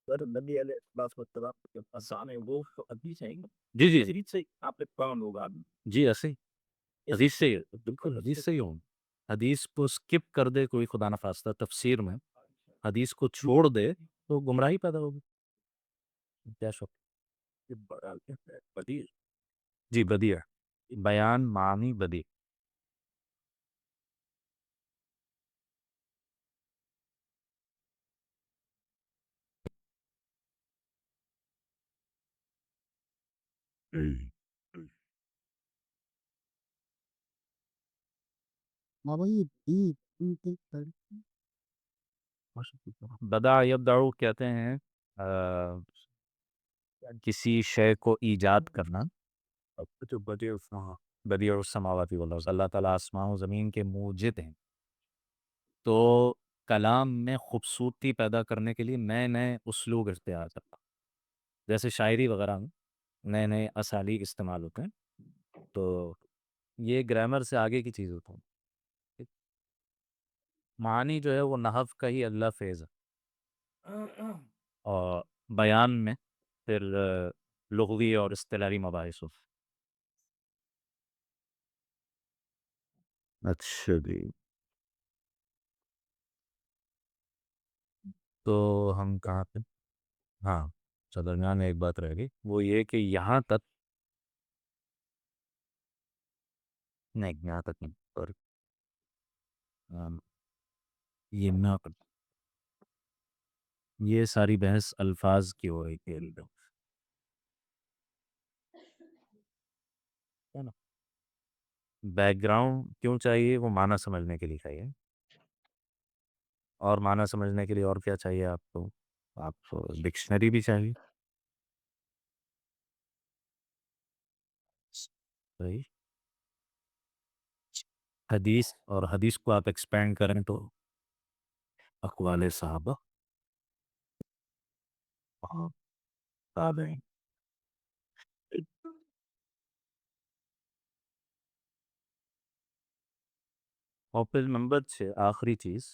سر نبی علیہ الصلوۃ والسلام کے آسان ہے وہ حدیث ہے جی جی حدیث سے آپ نے کون ہوگا جی، ایسے ہی حدیث سے ہی، بالکل حدیث سے ہی ہوں۔ حدیث کو اسکپ کر دے کوئی خدا نخواستہ تفسیر میں، حدیث کو چھوڑ دے تو گمراہی پیدا ہوگی۔ کیا شک؟ بدیع جی، بدیع، بیان معنی بدیع۔ بدع یبدع کہتے ہیں کسی شے کو ایجاد کرنا۔ جو بدیع السماوات والارض، اللہ تعالیٰ آسمان و زمین کے موجد ہیں، تو کلام میں خوبصورتی پیدا کرنے کے لیے نئے نئے اسلوب اختیار کرتا، جیسے شاعری وغیرہ میں نئے نئے اسالیب استعمال ہوتے ہیں، تو یہ گرامر سے آگے کی چیز ہوتا ہے۔ معنی جو ہے وہ نحو کا ہی اگلا فیز ہے، اور بیان میں پھر لغوی اور اصطلاحی مباحث ہو۔ اچھا جی، تو ہم کہاں پہ؟ ہاں، درمیان میں ایک بات رہ گئی، وہ یہ کہ یہاں تک نہیں، یہاں تک نہیں، اور یہ نہ یہ ساری بحث الفاظ کی ہو رہی تھی، بیک گراؤنڈ کیوں چاہیے؟ وہ معنی سمجھنے کے لیے چاہیے، اور معنی سمجھنے کے لیے اور کیا چاہیے آپ کو؟ آپ کو ڈکشنری بھی چاہیے، صحیح، حدیث، اور حدیث کو آپ ایکسپینڈ کریں تو اقوال صحابہ، ہاں، تابعین۔ اور پھر نمبر 6 آخری چیز،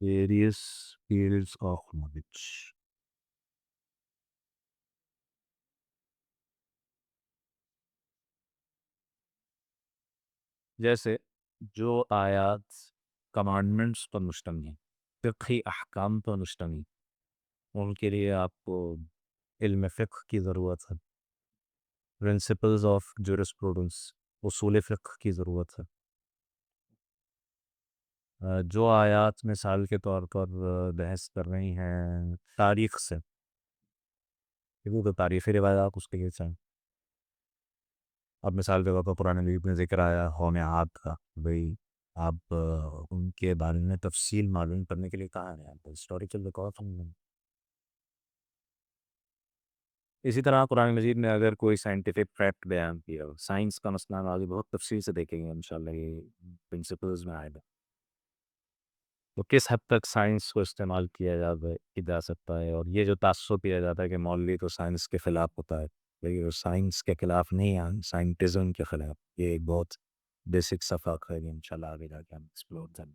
various fields of knowledge۔ جیسے جو آیات کمانڈمنٹس پر مشتمل ہیں، فقہی احکام پر مشتمل، ان کے لیے آپ کو علم فقہ کی ضرورت ہے، پرنسپلز آف جورسپروڈنس، اصول فقہ کی ضرورت ہے۔ جو آیات مثال کے طور پر بحث کر رہی ہیں تاریخ سے، وہ تو تاریخی روایات اس کے لیے چاہیں۔ اب مثال کے طور پر قرآن مجید میں ذکر آیا قوم عاد کا، بھئی آپ ان کے بارے میں تفصیل معلوم کرنے کے لیے کہاں ہے، آپ ہسٹوریکل ریکارڈ ہیں۔ اسی طرح قرآن مجید میں اگر کوئی سائنٹیفک فیکٹ بیان کیا ہو، سائنس کا مسئلہ ہم آگے بہت تفصیل سے دیکھیں گے انشاءاللہ، یہ پرنسپلز میں آئے گا، تو کس حد تک سائنس کو استعمال کیا جا سکتا ہے، اور یہ جو تعصب کیا جاتا ہے کہ مولوی تو سائنس کے خلاف ہوتا ہے، لیکن وہ سائنس کے خلاف نہیں ہے، سائنٹزم کے خلاف، یہ ایک بہت بیسک صفحہ ہے، انشاءاللہ آگے جا کے ہم ایکسپلور کریں۔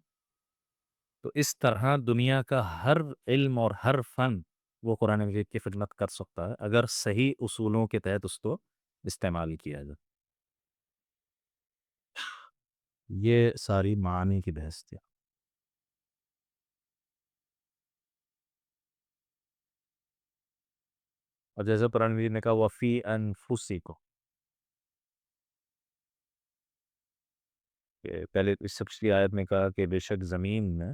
تو اس طرح دنیا کا ہر علم اور ہر فن وہ قرآن مجید کی خدمت کر سکتا ہے اگر صحیح اصولوں کے تحت اس کو استعمال کیا جائے۔ یہ ساری معنی کی بحث تھی، اور جیسے قرآن مجید نے کہا وفی انفسکم، کہ پہلے اس سے پچھلی آیت میں کہا کہ بے شک زمین میں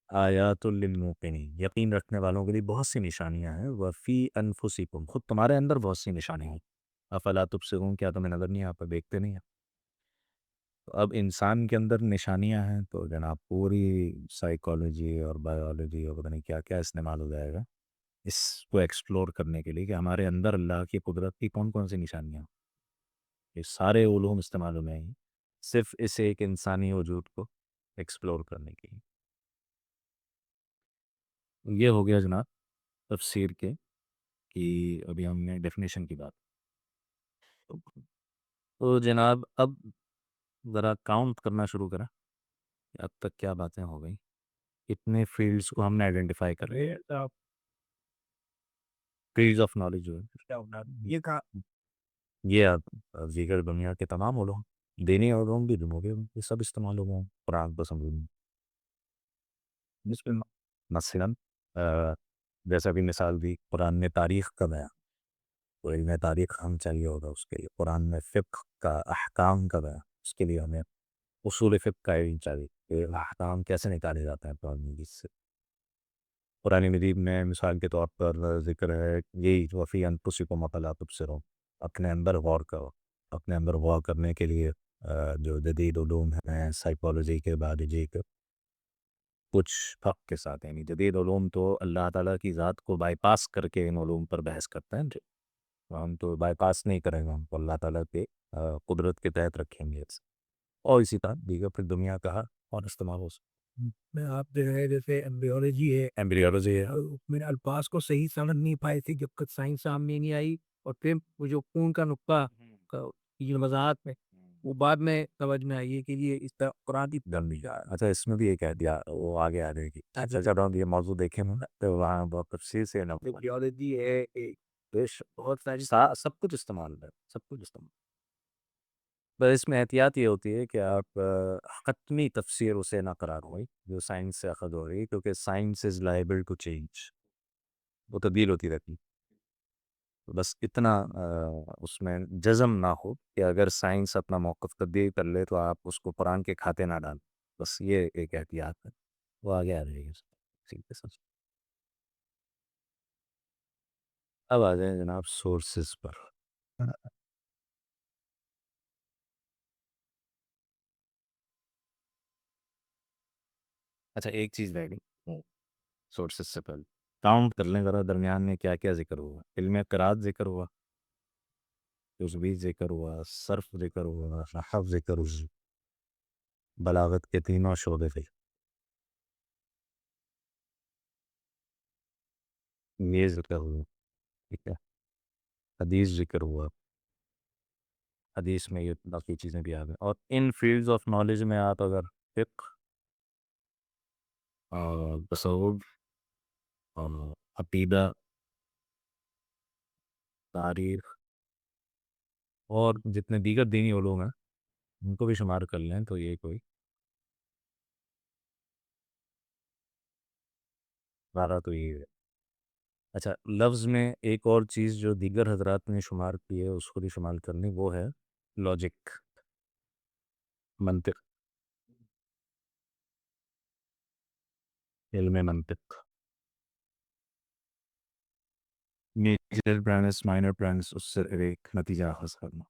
آیات للموقنین، یقین رکھنے والوں کے لیے بہت سی نشانیاں ہیں، وفی انفسکم، خود تمہارے اندر بہت سی نشانیاں ہیں، افلا تبصرون، کیا تمہیں نظر نہیں، آپ دیکھتے نہیں ہیں؟ تو اب انسان کے اندر نشانیاں ہیں تو جناب پوری سائیکالوجی اور بایولوجی اور پتہ نہیں کیا کیا استعمال ہو جائے گا اس کو ایکسپلور کرنے کے لیے کہ ہمارے اندر اللہ کی قدرت کی کون کون سی نشانیاں ہیں۔ یہ سارے علوم استعمال ہو جائیں گے صرف اس ایک انسانی وجود کو ایکسپلور کرنے کے لیے۔ یہ ہو گیا جناب تفسیر کے، کہ ابھی ہم نے ڈیفینیشن کی بات، تو جناب اب ذرا کاؤنٹ کرنا شروع کرا کہ اب تک کیا باتیں ہو گئی، کتنے فیلڈس کو ہم نے آئیڈینٹیفائی کر لیا، فیلڈز آف نالج جو ہے یہ کہا یہ اب دیگر دنیا کے تمام علوم، دینی علوم بھی دنوں کے یہ سب استعمال ہو گئے ہیں قرآن کو سمجھنے میں۔ مثلاً جیسا بھی مثال دی، قرآن نے تاریخ کا بیان، تو علم تاریخ ہم چاہیے ہوگا اس کے لیے، قرآن میں فقہ کا احکام کا بیان، اس کے لیے ہمیں اصول فقہ کا علم چاہیے کہ احکام کیسے نکالے جاتے ہیں قرآن مجید سے۔ قرآن مجید میں مثال کے طور پر ذکر ہے یہی وفی انفسکم افلا تبصرون، اپنے اندر غور کرو، اپنے اندر غور کرنے کے لیے جو جدید علوم ہیں سائیکالوجی کے، بایولوجی کے، کچھ فرق کے ساتھ، یعنی جدید علوم تو اللہ تعالیٰ کی ذات کو بائی پاس کر کے ان علوم پر بحث کرتے ہیں، ہم تو بائی پاس نہیں کریں گے، ہم کو اللہ تعالیٰ کے قدرت کے تحت رکھیں گے، اور اسی طرح دیگر پھر دنیا کا اور استعمال ہو سکتا میں آپ جو ہے جیسے ایمبریولوجی ہے، ایمبریولوجی ہے۔ اس میں الفاظ کو صحیح سمجھ نہیں پائے تھے جب تک سائنس سامنے نہیں آئی، اور پھر وہ جو خون کا نقطہ کی وضاحت میں وہ بعد میں سمجھ میں آئی ہے کہ یہ اس طرح قرآن کی ڈن نہیں جائے، اچھا اس میں بھی ایک دیا وہ آگے آ جائے گی، اچھا جب ہم یہ موضوع دیکھیں گے تو وہاں بہت تفصیل سے ایمبریولوجی ہے، بہت ساری سب کچھ استعمال ہے، سب کچھ استعمال، بس اس میں احتیاط یہ ہوتی ہے کہ آپ حتمی تفسیر اسے نہ قرار ہوئی جو سائنس سے اخذ ہو رہی ہے، کیونکہ science is liable to change, وہ تبدیل ہوتی رہتی ہے، بس اتنا اس میں جزم نہ ہو کہ اگر سائنس اپنا موقف تبدیل کر لے تو آپ اس کو قرآن کے کھاتے نہ ڈالیں، بس یہ ایک احتیاط ہے، وہ آگے آ جائے گی سیدھے سچ۔ اب آ جائیں جناب سورسز پر۔ اچھا ایک چیز رہ گئی سورسز سے پہلے، کاؤنٹ کر لیں ذرا درمیان میں کیا کیا ذکر ہوا، علم قرآت ذکر ہوا، تجوید ذکر ہوا، صرف ذکر ہوا، نحو ذکر ہوا، بلاغت کے تینوں شعبے تھے، یہ ذکر ہوا، ٹھیک ہے، حدیث ذکر ہوا، حدیث میں یہ باقی چیزیں بھی آ گئیں، اور ان فیلڈز آف نالج میں آپ اگر فقہ اور تصوف اور عقیدہ، تاریخ اور جتنے دیگر دینی علوم ہیں ان کو بھی شمار کر لیں تو یہ کوئی بارہ تو یہ ہے۔ اچھا لفظ میں ایک اور چیز جو دیگر حضرات نے شمار کی ہے اس کو بھی شمار کرنی، وہ ہے لاجک، منطق، علم منطق، میجر پریمس مائنر پریمس، اس سے ایک نتیجہ اخذ کرنا،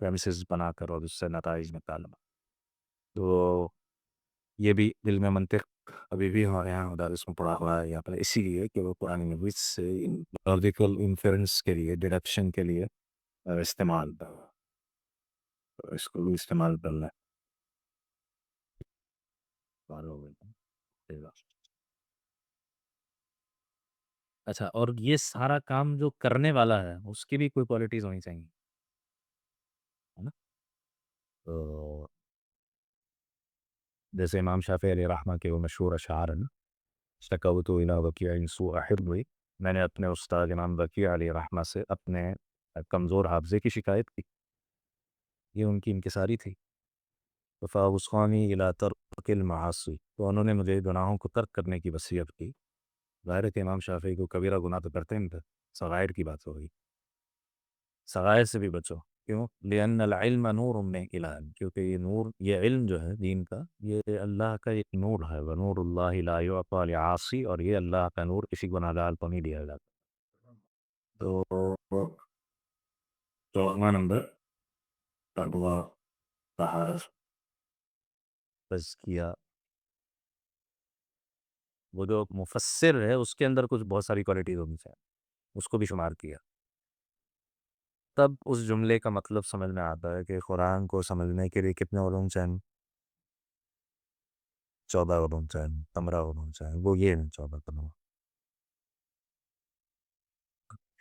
پریمسز بنا کر اور اس سے نتائج نکالنا، تو یہ بھی علم منطق ابھی بھی ہمارے یہاں مدارس میں پڑھا ہوا ہے یہاں پر، اسی لیے کہ وہ قرآن مجید سے لاجیکل انفرنس کے لیے، ڈیڈکشن کے لیے استعمال، اس کو بھی استعمال کرنا ہے۔ اچھا اور یہ سارا کام جو کرنے والا ہے اس کی بھی کوئی کوالٹیز ہونی چاہیے، ہے نا؟ تو جیسے امام شافعی علیہ رحمہ کے وہ مشہور اشعار ہیں، شکوت الی وکیع سوء حفظی، میں نے اپنے استاد امام وکیع علیہ رحمہ سے اپنے کمزور حافظے کی شکایت کی، یہ ان کی انکساری تھی، فاوصانی الی ترک المعاصی، تو انہوں نے مجھے گناہوں کو ترک کرنے کی وصیت کی۔ ظاہر ہے کہ امام شافعی کو کبیرہ گناہ تو کرتے نہیں تھے، صغائر کی بات ہو گئی، صغائر سے بھی بچو، کیوں؟ لأن العلم نور من الہ، کیونکہ یہ نور، یہ علم جو ہے دین کا، یہ اللہ کا ایک نور ہے، ونور اللہ لا یعطی لعاصی، اور یہ اللہ کا نور کسی گناہ گار کو نہیں دیا جاتا. تو 14واں نمبر تقویٰ، طہارت، تزکیہ. وہ جو مفسر ہے اس کے اندر کچھ بہت ساری کوالٹیز ہونی چاہیے، اس کو بھی شمار کیا. تب اس جملے کا مطلب سمجھ میں آتا ہے کہ قرآن کو سمجھنے کے لیے کتنے علوم چاہیے؟ 14 علوم چاہیے، 15 علوم چاہیے. وہ یہ ہیں 14 15.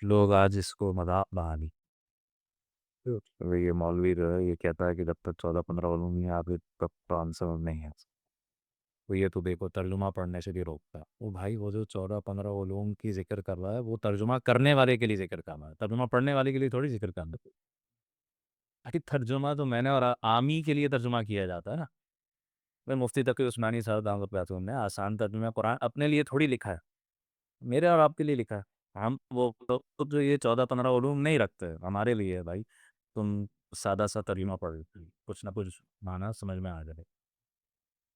لوگ آج اس کو مذاق بنا لی. یہ مولوی جو ہے یہ کہتا ہے کہ جب تک 14 15 علوم نہیں آتے تب قرآن سمجھ نہیں ہے. وہ یہ تو دیکھو ترجمہ پڑھنے سے بھی روکتا ہے. وہ بھائی وہ جو 14 15 علوم کی ذکر کر رہا ہے وہ ترجمہ کرنے والے کے لیے ذکر کر رہا ہے، ترجمہ پڑھنے والے کے لیے تھوڑی ذکر کر رہا ہے. ترجمہ تو میں نے اور عامی کے لیے ترجمہ کیا جاتا ہے نا. میں مفتی تقی عثمانی صاحب دعوت پہ نے آسان ترجمہ قرآن اپنے لیے تھوڑی لکھا ہے، میرے اور آپ کے لیے لکھا ہے. ہم وہ خود جو یہ 14 15 علوم نہیں رکھتے ہمارے لیے. بھائی تم سادہ سا ترجمہ پڑھ کچھ نہ کچھ معنی سمجھ میں آ جائے.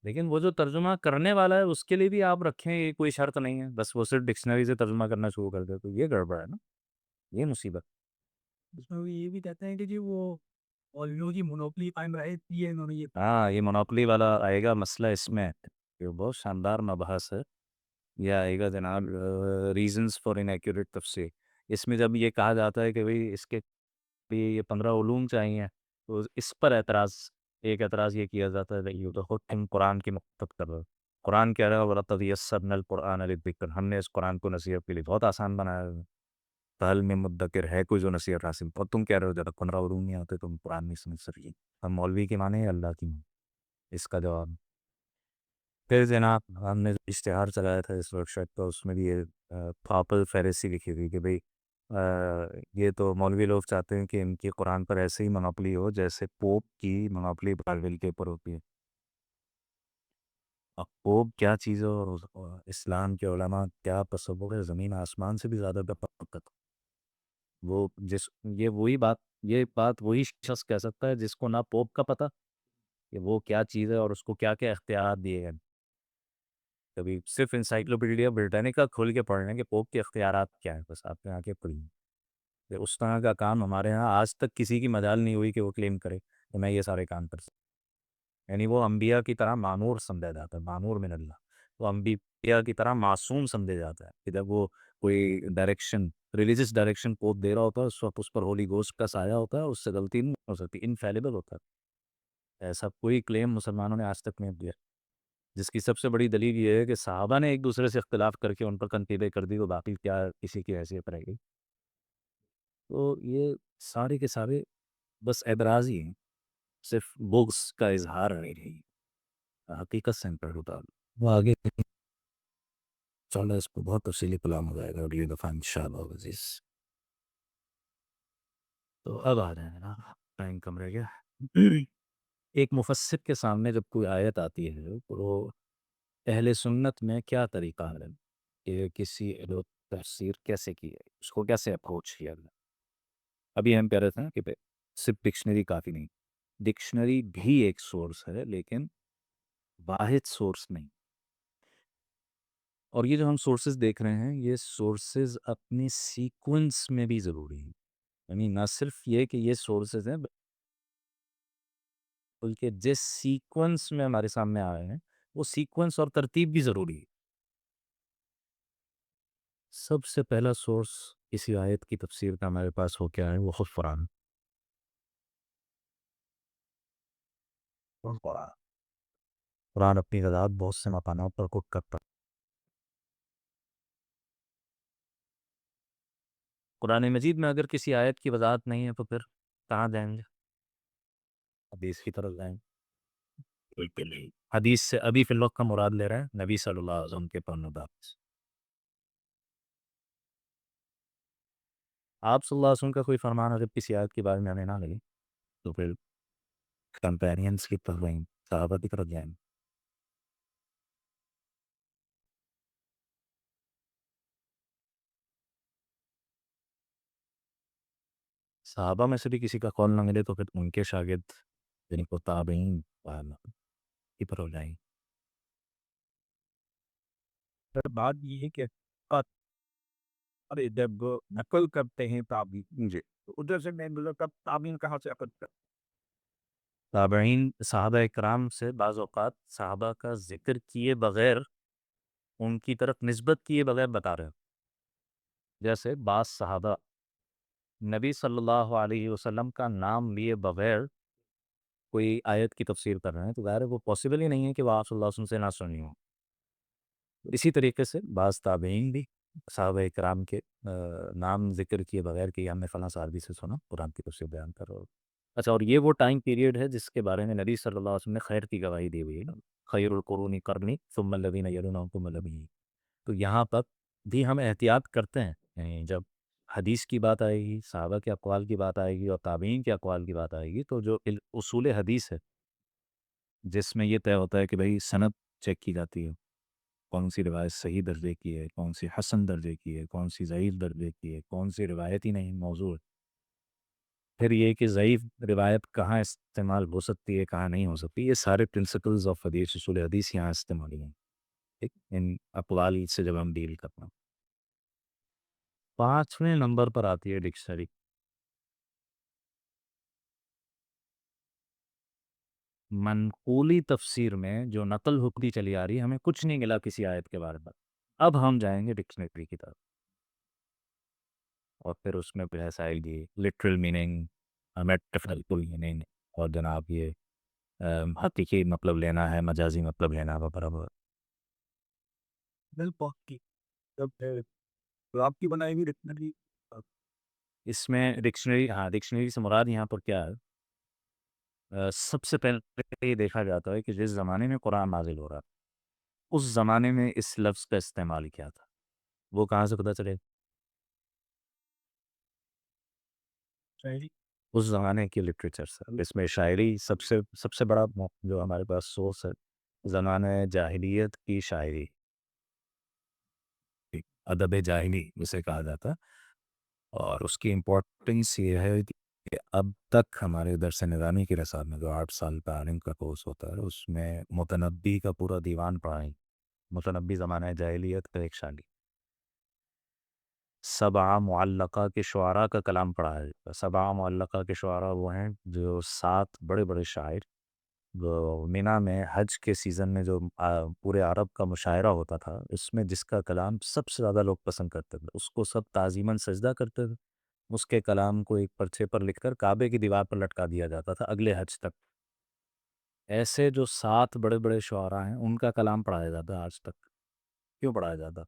لیکن وہ جو ترجمہ کرنے والا ہے اس کے لیے بھی آپ رکھیں، یہ کوئی شرط نہیں ہے بس وہ صرف ڈکشنری سے ترجمہ کرنا شروع کر دے، تو یہ گڑبڑ ہے نا، یہ مصیبت. اس میں وہ یہ بھی کہتے ہیں کہ جی وہ مولویوں کی مونوپلی قائم رہے، یہ انہوں نے یہ ہاں یہ مونوپلی والا آئے گا مسئلہ اس میں، یہ بہت شاندار مبحث ہے. یہ آئے گا جناب ریزنز فار انیکوریٹ تفسیر. اس میں جب یہ کہا جاتا ہے کہ بھئی اس کے لیے یہ 15 علوم چاہیے، تو اس پر ایک اعتراض یہ کیا جاتا ہے کہ یہ تو خود تم قرآن کی مخاطب کر رہے ہو. قرآن کہہ رہا ہے وَلَقَدْ يَسَّرْنَا الْقُرْآنَ لِلذِّكْرِ، ہم نے اس قرآن کو نصیحت کے لیے بہت آسان بنایا ہے. فَهَلْ مِن مُدَّكِرٍ، ہے کوئی جو نصیحت حاصل؟ اور تم کہہ رہے ہو جب تک 15 علوم نہیں آتے تم قرآن نہیں سمجھ سکتے. ہم مولوی کی مانے یا اللہ کی مانے؟ اس کا جواب. پھر جناب ہم نے اشتہار چلایا تھا اس ورکشاپ کا، اس میں بھی یہ پاپل فیریسی لکھی تھی کہ بھئی یہ تو مولوی لوگ چاہتے ہیں کہ ان کی قرآن پر ایسے ہی منوپلی ہو جیسے پوپ کی منوپلی بائبل کے اوپر ہوتی ہے. اب پوپ کیا چیز ہے اور اسلام کے علماء کیا تصور ہے، زمین آسمان سے بھی زیادہ بفقت. وہ یہ بات وہی شخص کہہ سکتا ہے جس کو نہ پوپ کا پتہ کہ وہ کیا چیز ہے اور اس کو کیا کیا اختیارات دیے گئے. کبھی صرف انسائکلوپیڈیا بریٹانیکا کھول کے پڑھ لیں کہ پوپ کے اختیارات کیا ہیں، بس آپ نے آ کے پڑھی. اس طرح کا کام ہمارے ہاں آج تک کسی کی مجال نہیں ہوئی کہ وہ کلیم کرے کہ میں یہ سارے کام کر سکتا. یعنی وہ انبیاء کی طرح معمور سمجھا جاتا ہے، معمور من اللہ. وہ انبیاء کی طرح معصوم سمجھا جاتا ہے کہ جب وہ کوئی ڈائریکشن، ریلیجس ڈائریکشن پوپ دے رہا ہوتا ہے اس وقت اس پر ہولی گوسٹ کا سایہ ہوتا ہے، اس سے غلطی نہیں ہو سکتی، انفیلیبل ہوتا ہے. ایسا کوئی کلیم مسلمانوں نے آج تک نہیں دیا. جس کی سب سے بڑی دلیل یہ ہے کہ صحابہ نے ایک دوسرے سے اختلاف کر کے ان پر تنقیدیں کر دی، تو باقی کیا کسی کی حیثیت رہے گی. تو یہ سارے کے سارے بس اعتراض ہی ہیں، صرف بغض کا اظہار نہیں رہی، حقیقت سے انکار ہوتا. وہ آگے چلو اس پہ بہت تفصیلی کلام ہو جائے گا اگلی دفعہ انشاءاللہ عزیز. تو اب آ جائیں نا، ٹائم کم رہ گیا. ایک مفسر کے سامنے جب کوئی آیت آتی ہے تو وہ اہل سنت میں کیا طریقہ ہے کہ کسی تفسیر کیسے کی ہے، اس کو کیسے اپروچ کیا گیا. ابھی ہم کہہ رہے تھے نا کہ صرف ڈکشنری کافی نہیں، ڈکشنری بھی ایک سورس ہے لیکن واحد سورس نہیں. اور یہ جو ہم سورسز دیکھ رہے ہیں یہ سورسز اپنی سیکوینس میں بھی ضروری ہیں. یعنی نہ صرف یہ کہ یہ سورسز ہیں بلکہ جس سیکوینس میں ہمارے سامنے آ رہے ہیں وہ سیکوینس اور ترتیب بھی ضروری ہے. سب سے پہلا سورس کسی آیت کی تفسیر کا ہمارے پاس ہو کیا ہے، وہ خود قرآن. قرآن اپنی وضاحت بہت سے مقامات پر خود کرتا ہے. قرآن مجید میں اگر کسی آیت کی وضاحت نہیں ہے تو پھر کہاں جائیں گے؟ حدیث کی طرف جائیں گے. بالکل نہیں. حدیث سے ابھی فی الوقت کا مراد لے رہے ہیں نبی صلی اللہ علیہ وسلم کے فرمودات. آپ صلی اللہ علیہ وسلم کا کوئی فرمان اگر کسی آیت کے بارے میں ہمیں نہ لگے تو پھر کمپینینس کی طرف جائیں، صحابہ کی طرف جائیں. صحابہ میں سے بھی کسی کا قول نہ ملے تو پھر ان کے شاگرد جن کو تابعین کی پر ہو جائیں گے۔ سر بات یہ ہے کہ ارے جب نقل کرتے ہیں تعبیر جی، تو ادھر سے میں بولا کب تعبیر کہاں سے عقل کر تابعین صحابہ اکرام سے بعض اوقات صحابہ کا ذکر کیے بغیر ان کی طرف نسبت کیے بغیر بتا رہے ہیں، جیسے بعض صحابہ نبی صلی اللہ علیہ وسلم کا نام لیے بغیر کوئی آیت کی تفسیر کر رہے ہیں، تو ظاہر ہے وہ پاسبل ہی نہیں ہے کہ وہ آپ صلی اللہ علیہ وسلم سے نہ سنی ہو۔ اسی طریقے سے بعض تابعین بھی صحابہ اکرام کے نام ذکر کیے بغیر کہ ہم نے فلاں صحابی سے سنا قرآن کی تفسیر بیان کر رہا ہو۔ اچھا، اور یہ وہ ٹائم پیریڈ ہے جس کے بارے میں نبی صلی اللہ علیہ وسلم نے خیر کی گواہی دی ہوئی ہے نا، خیر القرون قرنی ثم الذین یلونہم ثم الذین۔ تو یہاں پر بھی ہم احتیاط کرتے ہیں، یعنی جب حدیث کی بات آئے گی، صحابہ کے اقوال کی بات آئے گی اور تابعین کے اقوال کی بات آئے گی، تو جو اصول حدیث ہے جس میں یہ طے ہوتا ہے کہ بھئی سند چیک کی جاتی ہے، کون سی روایت صحیح درجے کی ہے، کون سی حسن درجے کی ہے، کون سی ضعیف درجے کی ہے، کون سی روایت ہی نہیں موضوع ہے۔ پھر یہ کہ ضعیف روایت کہاں استعمال ہو سکتی ہے، کہاں نہیں ہو سکتی، یہ سارے پرنسپلز آف حدیث، اصول حدیث یہاں استعمال ہیں، ٹھیک، ان اقوال سے جب ہم ڈیل کرنا۔ 5ویں نمبر پر آتی ہے ڈکشنری۔ منقولی تفسیر میں جو نقل حکمی چلی آ رہی ہے، ہمیں کچھ نہیں ملا کسی آیت کے بارے میں۔ اب ہم جائیں گے ڈکشنری کی طرف، اور پھر اس میں بحث آئے گی لٹرل میننگ، میٹافریکل میننگ، اور جناب یہ حقیقی مطلب لینا ہے، مجازی مطلب لینا ہے برابر۔ دل پاک کی جب تو آپ کی بنائی ہوئی ڈکشنری اس میں ڈکشنری، ہاں ڈکشنری سے مراد یہاں پر کیا ہے؟ سب سے پہلے یہ دیکھا جاتا ہے کہ جس زمانے میں قرآن نازل ہو رہا تھا اس زمانے میں اس لفظ کا استعمال کیا تھا، وہ کہاں سے پتہ چلے؟ شاعری اس زمانے کی لٹریچر سے، اس میں شاعری سب سے بڑا جو ہمارے پاس سورس ہے، زمانہ جاہلیت کی شاعری، ادب جاہلی جسے کہا جاتا ہے، اور اس کی امپورٹنس یہ ہے کہ اب تک ہمارے درس نظامی کی رسالت میں جو 8 سال کا عالم کا کورس ہوتا ہے اس میں متنبی کا پورا دیوان پڑھائیں۔ متنبی زمانہ جاہلیت کا ایک شاعری، سبع معلقہ کے شعراء کا کلام پڑھا ہے۔ سبع معلقہ کے شعراء وہ ہیں جو 7 بڑے بڑے شاعر، وہ مینا میں حج کے سیزن میں جو پورے عرب کا مشاعرہ ہوتا تھا، اس میں جس کا کلام سب سے زیادہ لوگ پسند کرتے تھے، اس کو سب تعظیماً سجدہ کرتے تھے، اس کے کلام کو ایک پرچے پر لکھ کر کعبے کی دیوار پر لٹکا دیا جاتا تھا اگلے حج تک۔ ایسے جو 7 بڑے بڑے شعراء ہیں ان کا کلام پڑھایا جاتا ہے آج تک۔ کیوں پڑھایا جاتا؟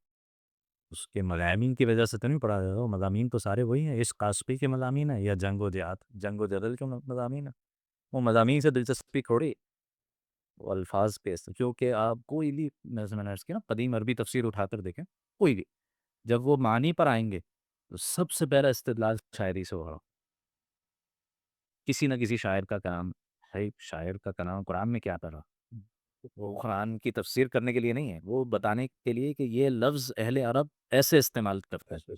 اس کے مضامین کی وجہ سے تو نہیں پڑھایا جاتا، وہ مضامین تو سارے وہی ہیں، اس قاسپی کے مضامین ہیں یا جنگ و جہاد، جنگ و جدل کے مضامین ہیں، وہ مضامین سے دلچسپی تھوڑی، وہ الفاظ پہ کیونکہ آپ کوئی بھی میں نے عرض کیا نا قدیم عربی تفسیر اٹھا کر دیکھیں، کوئی بھی جب وہ معنی پر آئیں گے تو سب سے پہلا استدلال شاعری سے ہوگا، کسی نہ کسی شاعر کا کلام ہے، شاعر کا کلام قرآن میں کیا کرا، وہ قرآن کی تفسیر کرنے کے لیے نہیں ہے، وہ بتانے کے لیے کہ یہ لفظ اہل عرب ایسے استعمال کرتے ہیں،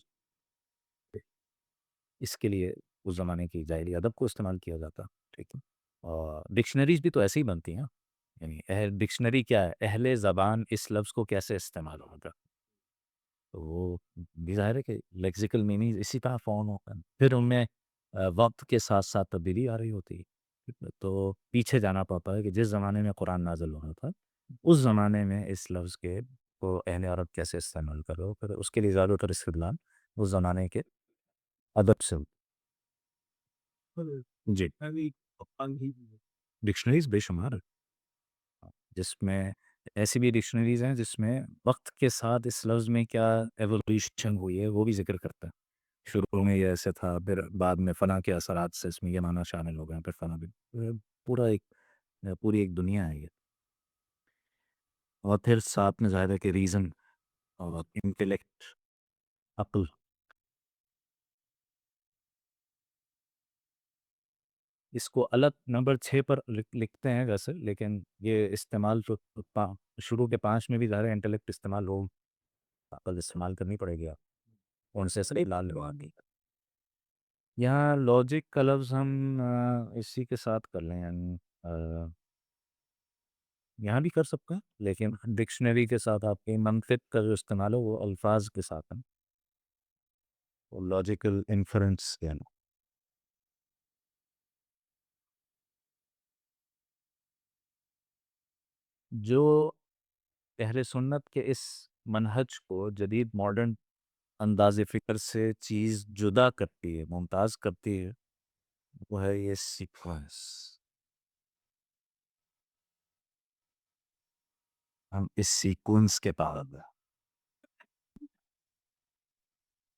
اس کے لیے اس زمانے کی جاہلی ادب کو استعمال کیا جاتا، ٹھیک ہے۔ اور ڈکشنریز بھی تو ایسے ہی بنتی ہیں، یعنی ڈکشنری کیا ہے؟ اہل زبان اس لفظ کو کیسے استعمال ہوگا، تو وہ بھی ظاہر ہے کہ لیکسیکل میننگ اسی طرح فارم ہوتا ہے، پھر ان میں وقت کے ساتھ ساتھ تبدیلی آ رہی ہوتی ہے، ٹھیک ہے؟ تو پیچھے جانا پڑتا ہے کہ جس زمانے میں قرآن نازل ہو رہا تھا اس زمانے میں اس لفظ کے کو اہل عرب کیسے استعمال کرو، پھر اس کے لیے زیادہ تر استدلال اس زمانے کے ادب سے جی، ڈکشنریز بے شمار ہیں، جس میں ایسی بھی ڈکشنریز ہیں جس میں وقت کے ساتھ اس لفظ میں کیا ایولیوشن ہوئی ہے وہ بھی ذکر کرتا ہے، شروع میں یہ ایسے تھا، پھر بعد میں فلاں کے اثرات سے اس میں یہ معنی شامل ہو گئے، پھر فلاں بھی پورا ایک پوری ایک دنیا ہے یہ، اور پھر ساتھ میں ظاہر ہے کہ ریزن اور انٹلیکٹ، عقل، اس کو الگ نمبر 6 پر لکھتے ہیں ویسے، لیکن یہ استعمال تو شروع کے 5 میں بھی ظاہر ہے انٹلیکٹ استعمال ہو، عقل استعمال کرنی پڑے گی، آپ ان سے صحیح لال لگا یہاں لاجک کا لفظ ہم اسی کے ساتھ کر لیں، یعنی یہاں بھی کر سکتے ہیں، لیکن ڈکشنری کے ساتھ آپ کے منطق کا جو استعمال ہے وہ الفاظ کے ساتھ ہے، لاجیکل انفرنس یعنی جو اہل سنت کے اس منہج کو جدید ماڈرن انداز فکر سے چیز جدا کرتی ہے، ممتاز کرتی ہے، وہ ہے یہ سیکوینس۔ ہم اس سیکوینس کے پابند ہیں۔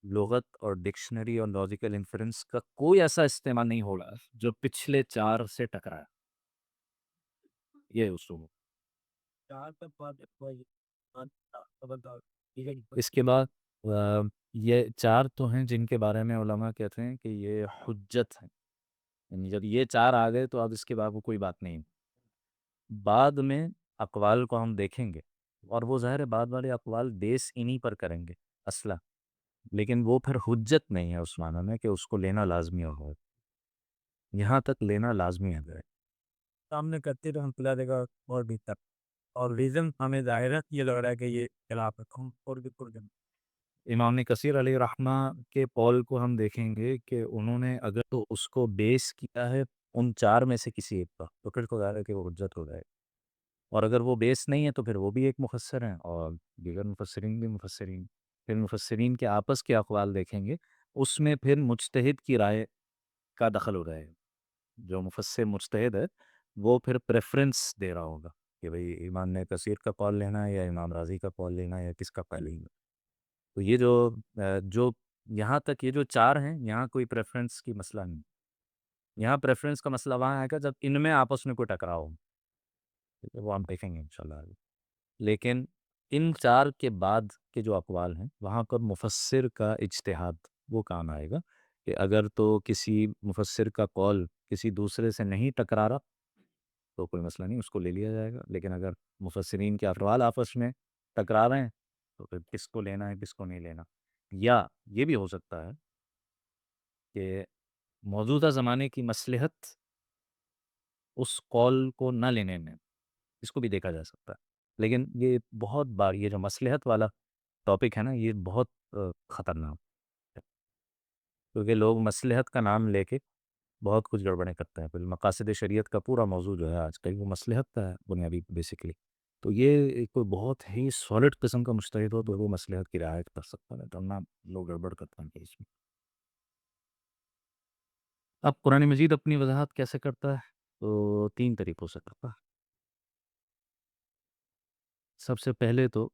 لغت اور ڈکشنری اور لاجیکل انفرنس کا کوئی ایسا استعمال نہیں ہو رہا جو پچھلے چار سے ٹکرائے، یہ اصول۔ اس کے بعد یہ چار تو ہیں جن کے بارے میں علماء کہتے ہیں کہ یہ حجت ہیں، یعنی جب یہ چار آ گئے تو اب اس کے بعد وہ کوئی بات نہیں۔ بعد میں اقوال کو ہم دیکھیں گے، اور وہ ظاہر ہے بعد والے اقوال بیس انہی پر کریں گے اصلا، لیکن وہ پھر حجت نہیں ہے اس معنی میں کہ اس کو لینا لازمی ہوگا، یہاں تک لینا لازمی ہے۔ سامنے کرتے تو ہم پلا دے گا اور بھی تک، اور ریزن ہمیں ظاہر ہے یہ لگ رہا ہے کہ یہ خلاف ہے اور بھی پرجن۔ امام کثیر علیہ رحمہ کے قول کو ہم دیکھیں گے کہ انہوں نے اگر تو اس کو بیس کیا ہے ان چار میں سے کسی ایک کا، تو پھر کو ظاہر ہے کہ وہ حجت ہو جائے، اور اگر وہ بیس نہیں ہے تو پھر وہ بھی ایک مفسر ہیں اور دیگر مفسرین بھی مفسرین۔ پھر مفسرین کے آپس کے اقوال دیکھیں گے، اس میں پھر مجتہد کی رائے کا دخل ہو رہا ہے، جو مفسر مجتہد ہے وہ پھر پریفرنس دے رہا ہوگا کہ بھئی امام نے کثیر کا قول لینا ہے یا امام راضی کا قول لینا ہے یا کس کا قول لینا ہے۔ تو یہ جو یہاں تک یہ جو چار ہیں، یہاں کوئی پریفرنس کی مسئلہ نہیں، یہاں پریفرنس کا مسئلہ وہاں آئے گا جب ان میں آپس میں کوئی ٹکراؤ ہو، ٹھیک ہے، وہ ہم دیکھیں گے انشاءاللہ۔ لیکن ان چار کے بعد کے جو اقوال ہیں وہاں پر مفسر کا اجتہاد وہ کام آئے گا کہ اگر تو کسی مفسر کا قول کسی دوسرے سے نہیں ٹکرا رہا تو کوئی مسئلہ نہیں، اس کو لے لیا جائے گا، لیکن اگر مفسرین کے اقوال آپس میں ٹکرا رہے ہیں تو پھر کس کو لینا ہے کس کو نہیں لینا۔ یا یہ بھی ہو سکتا ہے کہ موجودہ زمانے کی مصلحت اس قول کو نہ لینے میں، اس کو بھی دیکھا جا سکتا ہے، لیکن یہ بہت بار یہ جو مصلحت والا ٹاپک ہے نا یہ بہت خطرناک ہے، کیونکہ لوگ مصلحت کا نام لے کے بہت کچھ گڑبڑیں کرتے ہیں۔ پھر مقاصد شریعت کا پورا موضوع جو ہے آج کل وہ مصلحت کا ہے بنیادی بیسیکلی، تو یہ کوئی بہت ہی سالڈ قسم کا مجتہد ہو تو وہ مصلحت کی رعایت کر سکتا ہے، تو نہ لوگ گڑبڑ کرتے ہیں اس میں۔ اب قرآن مجید اپنی وضاحت کیسے کرتا ہے؟ تو تین طریقوں سے کرتا ہے۔ سب سے پہلے تو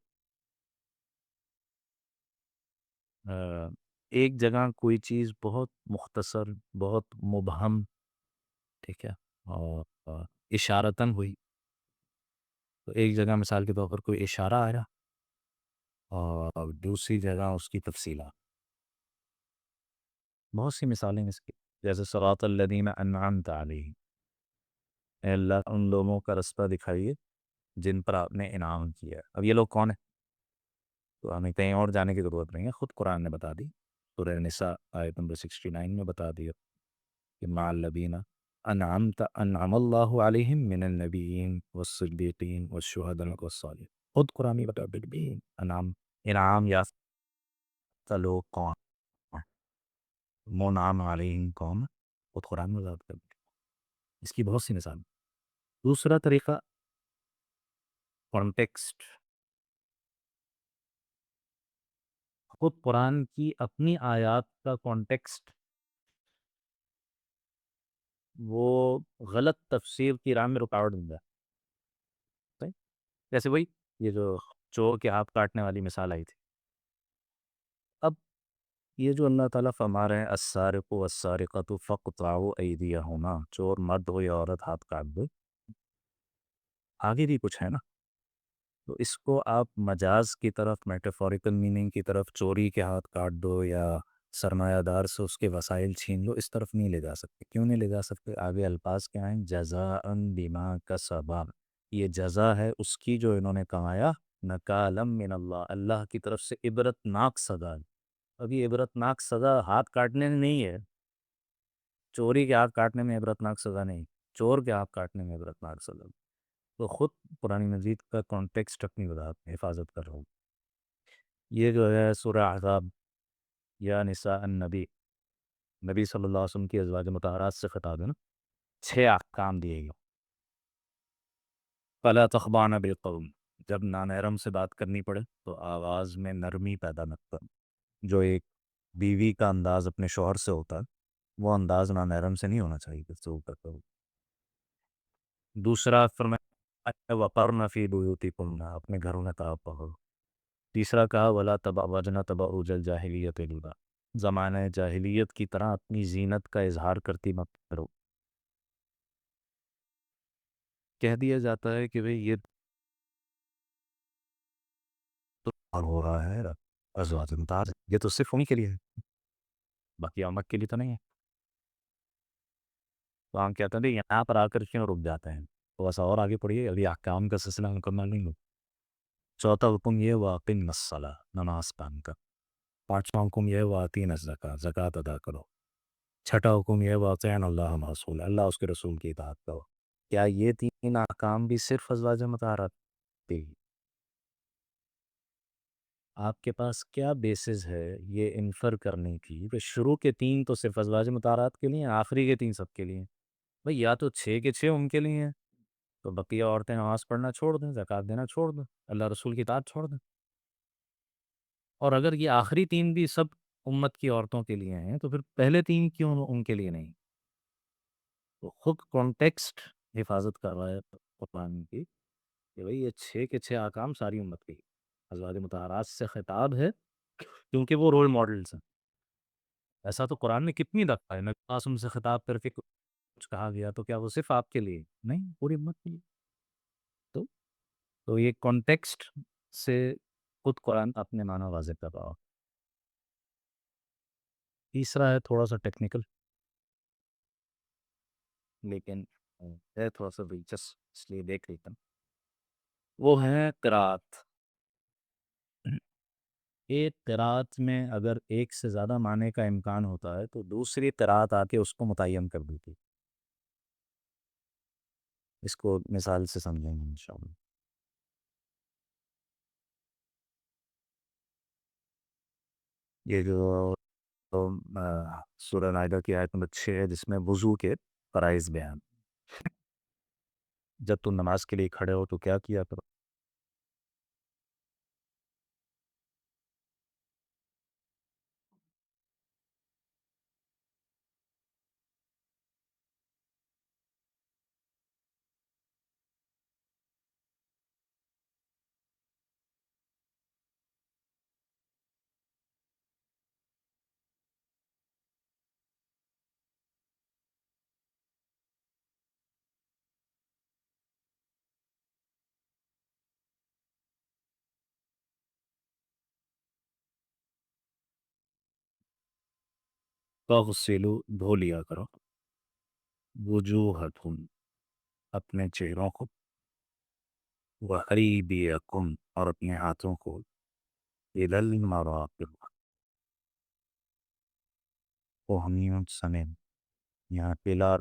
ایک جگہ کوئی چیز بہت مختصر، بہت مبہم، ٹھیک ہے، اور اشارتاً ہوئی، تو ایک جگہ مثال کے طور پر کوئی اشارہ آیا اور دوسری جگہ اس کی تفصیلات، بہت سی مثالیں ہیں اس کی، جیسے صراط الذین انعمت علیہم، اے اللہ ان لوگوں کا رستہ دکھائیے جن پر آپ نے انعام کیا۔ اب یہ لوگ کون ہیں؟ تو ہمیں کہیں اور جانے کی ضرورت نہیں ہے، خود قرآن نے بتا دی، سورہ نساء آیت نمبر 69 میں بتا دیا کہ مع الذین انعم اللہ علیہم من النبیین والصدیقین والشہداء والصالحین، خود قرآن ہی بتا دی انعام یافتہ لوگ کون ہیں، منعم علیہم کون ہیں، خود قرآن میں وضاحت کر دی۔ اس کی بہت سی مثال۔ دوسرا طریقہ کانٹیکسٹ، خود قرآن کی اپنی آیات کا کانٹیکسٹ وہ غلط تفسیر کی راہ میں رکاوٹ بن جائے، صحیح؟ جیسے وہی یہ جو چور کے ہاتھ کاٹنے والی مثال آئی تھی، اب یہ جو اللہ تعالیٰ فرما رہے ہیں السارق والسارقۃ فاقطعوا ایدیہما، چور مرد ہو یا عورت ہاتھ کاٹ دو، آگے بھی کچھ ہے نا، تو اس کو آپ مجاز کی طرف، میٹافوریکل میننگ کی طرف، چوری کے ہاتھ کاٹ دو یا سرمایہ دار سے اس کے وسائل چھین لو، اس طرف نہیں لے جا سکتے۔ کیوں نہیں لے جا سکتے؟ آگے الفاظ کیا ہیں؟ جزاء بما کسبا، یہ جزا ہے اس کی جو انہوں نے کمایا، نکالا من اللہ، اللہ کی طرف سے عبرت ناک سزا ہے۔ اب یہ عبرت ناک سزا ہاتھ کاٹنے میں نہیں ہے، چوری کے ہاتھ کاٹنے میں عبرتناک سزا نہیں، چور کے ہاتھ کاٹنے میں عبرتناک سزا۔ تو خود قرآن مجید کا کانٹیکسٹ اپنی وضاحت میں حفاظت کر رہا ہوں۔ یہ جو ہے سورہ احزاب یا نساء النبی، نبی صلی اللہ علیہ وسلم کی ازواج مطہرات سے خطاب ہے نا، 6 احکام دیے گئے۔ فلا تخضعن بالقول، جب نانحرم سے بات کرنی پڑے تو آواز میں نرمی پیدا نہ کریں۔ جو ایک بیوی کا انداز اپنے شوہر سے ہوتا ہے وہ انداز نانحرم سے نہیں ہونا چاہیے کہ تو کرتا ہو۔ دوسرا فرمایا وقرن فی بیوتکن، اپنے گھروں میں کہا پڑھو۔ تیسرا کہا ولا تبرجن تبرج الجاہلیت الاولى، زمانہ جاہلیت کی طرح اپنی زینت کا اظہار کرتی مت کرو۔ کہہ دیا جاتا ہے کہ بھئی یہ تو ہو رہا ہے ازواج مطہرات، یہ تو صرف انہی کے لیے ہے، باقی امت کے لیے تو نہیں ہے۔ تو ہم کہتے ہیں یہاں پر آ کر کیوں رک جاتے ہیں؟ تو ایسا اور آگے پڑھیے، ابھی احکام کا سلسلہ مکمل نہیں ہو۔ چوتھا حکم یہ واقم الصلاۃ، نماز قائم کر۔ پانچواں حکم یہ واطین الزکوٰۃ، زکوٰۃ ادا کرو۔ چھٹا حکم یہ واطعن اللہ رسول، اللہ اس کے رسول کی اطاعت کرو۔ کیا یہ 3 احکام بھی صرف ازواج مطہرات پہ ہی؟ آپ کے پاس کیا بیسز ہے یہ انفر کرنے کی کہ شروع کے 3 تو صرف ازواج مطہرات کے لیے ہیں، آخری کے 3 سب کے لیے ہیں؟ بھئی یا تو 6 کے 6 ان کے لیے ہیں، تو بقیہ عورتیں نماز پڑھنا چھوڑ دیں، زکوٰۃ دینا چھوڑ دیں، اللہ رسول کی اطاعت چھوڑ دیں۔ اور اگر یہ آخری 3 بھی سب امت کی عورتوں کے لیے ہیں تو پھر پہلے 3 کیوں ان کے لیے نہیں؟ تو خود کانٹیکسٹ حفاظت کر رہا ہے قرآن کی کہ بھئی یہ 6 کے 6 احکام ساری امت کی، ازواج مطہرات سے خطاب ہے کیونکہ وہ رول ماڈلز ہیں۔ ایسا تو قرآن میں کتنی دفعہ ہے، نبی صلی اللہ علیہ وسلم سے خطاب کر کے کچھ کہا گیا تو کیا وہ صرف آپ کے لیے؟ نہیں، پوری امت کے لیے۔ تو تو یہ کانٹیکسٹ سے خود قرآن اپنے معنی واضح کر رہا ہو۔ تیسرا ہے تھوڑا سا ٹیکنیکل لیکن ہے تھوڑا سا دلچسپ، اس لیے دیکھ لیتا ہوں۔ وہ ہے قرأت۔ ایک قرأت میں اگر ایک سے زیادہ معنی کا امکان ہوتا ہے تو دوسری قرأت آ کے اس کو متعین کر دیتی۔ اس کو مثال سے سمجھیں گے انشاءاللہ۔ یہ جو سورہ مائدہ کی آیت نمبر 6 ہے جس میں وضو کے فرائض بیان، جب تم نماز کے لیے کھڑے ہو تو کیا کیا کرو؟ فاغسلوا، دھو لیا کرو، وجوہکم، اپنے چہروں کو، وَأَيْدِيَکُمْ، اور اپنے ہاتھوں کو، إِلَى الْمَرَافِقِ، کوہنیوں سمیت۔ یہاں پلار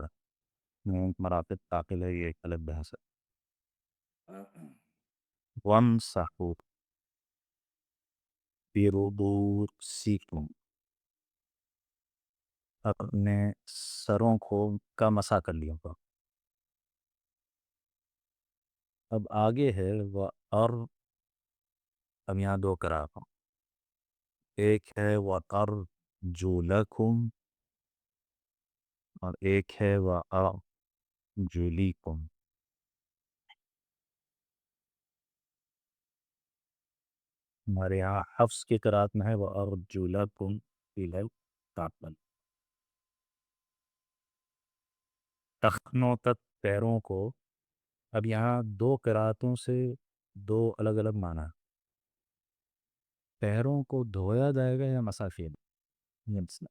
مرافق داخل ہے، یہ ایک الگ بحث ہے۔ وَامْسَحُوا بِرُءُوسِکُم، اپنے سروں کو کا مسح کر لیا ہوگا۔ اب آگے ہے اور اب یہاں 2 قراءت ہیں، ایک ہے وَأَرْجُلَکُم اور ایک ہے وَأَرْجُلِکُم۔ ہمارے یہاں حفص کی قرأت میں ہے وَأَرْجُلَکُم إِلَى الْكَعْبَيْن، ٹخنوں تک پیروں کو۔ اب یہاں 2 قرأتوں سے 2 الگ الگ معنی۔ پیروں کو دھویا جائے گا یا مسح کیا جائے گا؟ یہ مسئلہ۔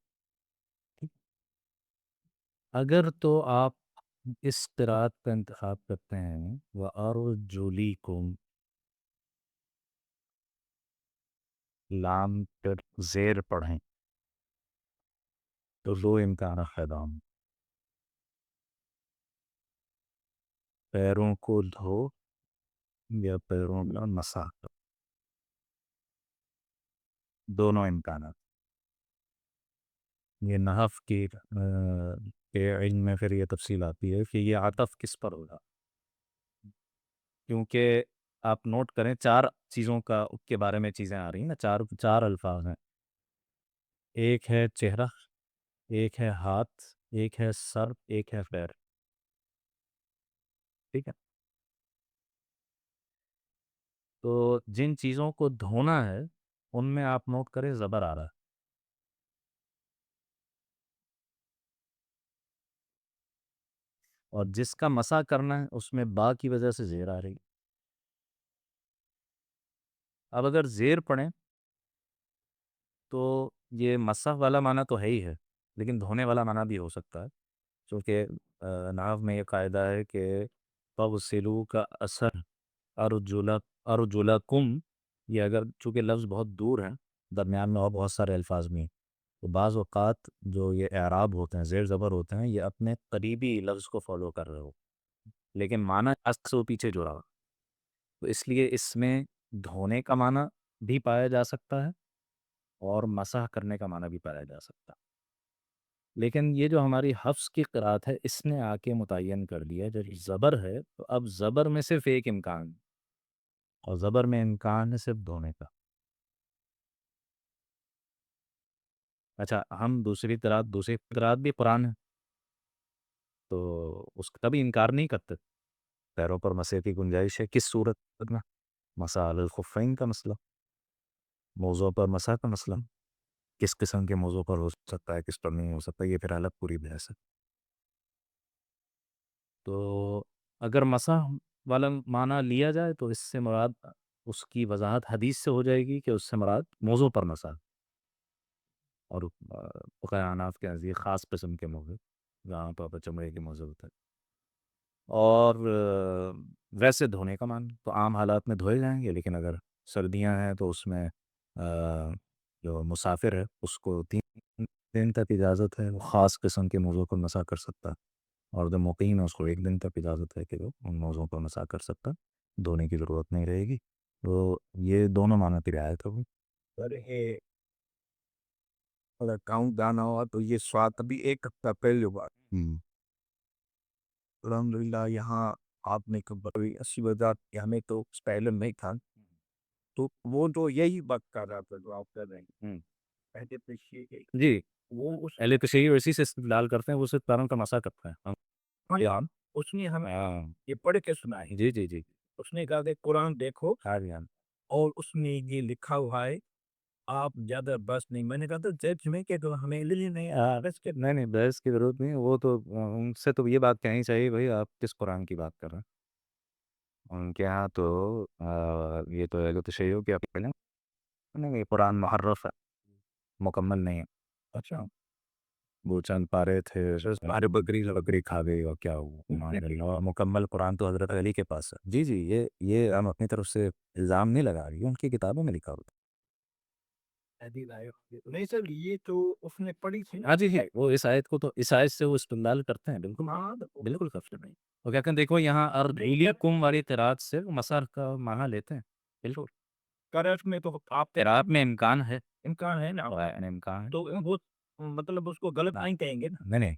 اگر تو آپ اس قرأت کا انتخاب کرتے ہیں وَأَرْجُلِکُم، لام پر زیر پڑھیں تو 2 امکان خیدام۔ پیروں کو دھو یا پیروں کا مسح کرو، دونوں امکانات۔ یہ نحف کے علم میں پھر یہ تفصیل آتی ہے کہ یہ عطف کس پر ہوگا، کیونکہ آپ نوٹ کریں 4 چیزوں کے بارے میں چیزیں آ رہی ہیں نا، چار الفاظ ہیں، ایک ہے چہرہ، ایک ہے ہاتھ، ایک ہے سر، ایک ہے پیر، ٹھیک ہے؟ تو جن چیزوں کو دھونا ہے ان میں آپ نوٹ کریں زبر آ رہا ہے، اور جس کا مسح کرنا ہے اس میں با کی وجہ سے زیر آ رہی۔ اب اگر زیر پڑھیں تو یہ مسح والا معنی تو ہے ہی ہے، لیکن دھونے والا معنی بھی ہو سکتا ہے، چونکہ نحو میں یہ قاعدہ ہے کہ فَغْسِلُوا کا اثر ارجلکم، یہ اگر چونکہ لفظ بہت دور ہے، درمیان میں اور بہت سارے الفاظ میں، تو بعض اوقات جو یہ اعراب ہوتے ہیں، زیر زبر ہوتے ہیں، یہ اپنے قریبی لفظ کو فالو کر رہے ہو، لیکن معنی اصل سے وہ پیچھے جڑا ہوا، تو اس لیے اس میں دھونے کا معنی بھی پایا جا سکتا ہے اور مسح کرنے کا معنی بھی پایا جا سکتا ہے، لیکن یہ جو ہماری حفظ کی قرأت ہے اس نے آ کے متعین کر دیا جب زبر ہے تو اب زبر میں صرف ایک امکان ہے، اور زبر میں امکان ہے صرف دھونے کا۔ اچھا، ہم دوسری قرأت بھی قرآن ہے تو اس کا بھی انکار نہیں کرتے، پیروں پر مسح کی گنجائش ہے، کس صورت میں؟ مسح علی الخفین کا مسئلہ، موضوع پر مسح کا مسئلہ، کس قسم کے موضوع پر ہو سکتا ہے، کس پر نہیں ہو سکتا، یہ پھر الگ پوری بحث ہے۔ تو اگر مسح والا معنی لیا جائے تو اس سے مراد اس کی وضاحت حدیث سے ہو جائے گی کہ اس سے مراد موضوع پر مسح، اور فقہ حناف کے نزدیک خاص قسم کے موضوع جہاں پر چمڑے کے موضوع ہوتا ہے، اور ویسے دھونے کا معنی تو عام حالات میں دھوئے جائیں گے، لیکن اگر سردیاں ہیں تو اس میں جو مسافر ہے اس کو 3 دن تک اجازت ہے، وہ خاص قسم کے موضوع پر مسح کر سکتا ہے، اور جو مقیم ہے اس کو 1 دن تک اجازت ہے کہ وہ ان موضوعوں پر مسح کر سکتا، دھونے کی ضرورت نہیں رہے گی، تو یہ دونوں معنی کی رعایت ہوگی۔ سر یہ اگر کاؤنٹ جانا ہوا تو یہ سوات ابھی 1 ہفتہ پہلے ہوا، الحمدللہ یہاں آپ نے بڑی اچھی وجہ کہ ہمیں تو اسپیلر نہیں تھا، تو وہ تو یہی بات کر رہا تھا جو آپ کر رہے ہیں پہلے پیشے کے، جی، وہ اس اہل تشیع اسی سے استدلال کرتے ہیں، وہ صرف پیروں کا مسح کرتے ہیں۔ بیان اس نے ہمیں ہاں، یہ پڑھ کے سنائی، جی جی جی، اس نے کہا کہ قرآن دیکھو ہاں جی، ہاں، اور اس میں یہ لکھا ہوا ہے، آپ زیادہ بس نہیں، میں نے کہا تو جج میں کہ تو ہمیں نہیں بس کے نہیں نہیں، بحث کی ضرورت نہیں، وہ تو ان سے تو یہ بات کہنی چاہیے بھائی آپ کس قرآن کی بات کر رہے ہیں، ان کے ہاں تو یہ تو اہل تشیع کے اپنے نہیں، یہ قرآن محرف ہے، مکمل نہیں ہے، اچھا وہ چند پارے تھے، پارے بکری کھا گئی اور کیا ہوا، مکمل قرآن تو حضرت علی کے پاس ہے۔ جی جی، یہ ہم اپنی طرف سے الزام نہیں لگا رہی، ان کی کتابوں میں لکھا ہوتا نہیں سر، یہ تو اس نے پڑھی تھی ہے۔ نا، ہاں جی، ہے وہ اس آیت کو، تو اس آیت سے وہ استدلال کرتے ہیں، بالکل ہاں بالکل کفر نہیں، وہ کیا کہتے ہیں، دیکھو یہاں ارجلکم والی قرأت سے وہ مسح کا معنی لیتے ہیں، بالکل کرج میں تو آپ قرأت میں امکان ہے، امکان ہے نا، امکان ہے، تو وہ مطلب اس کو غلط نہیں کہیں گے نا، نہیں نہیں،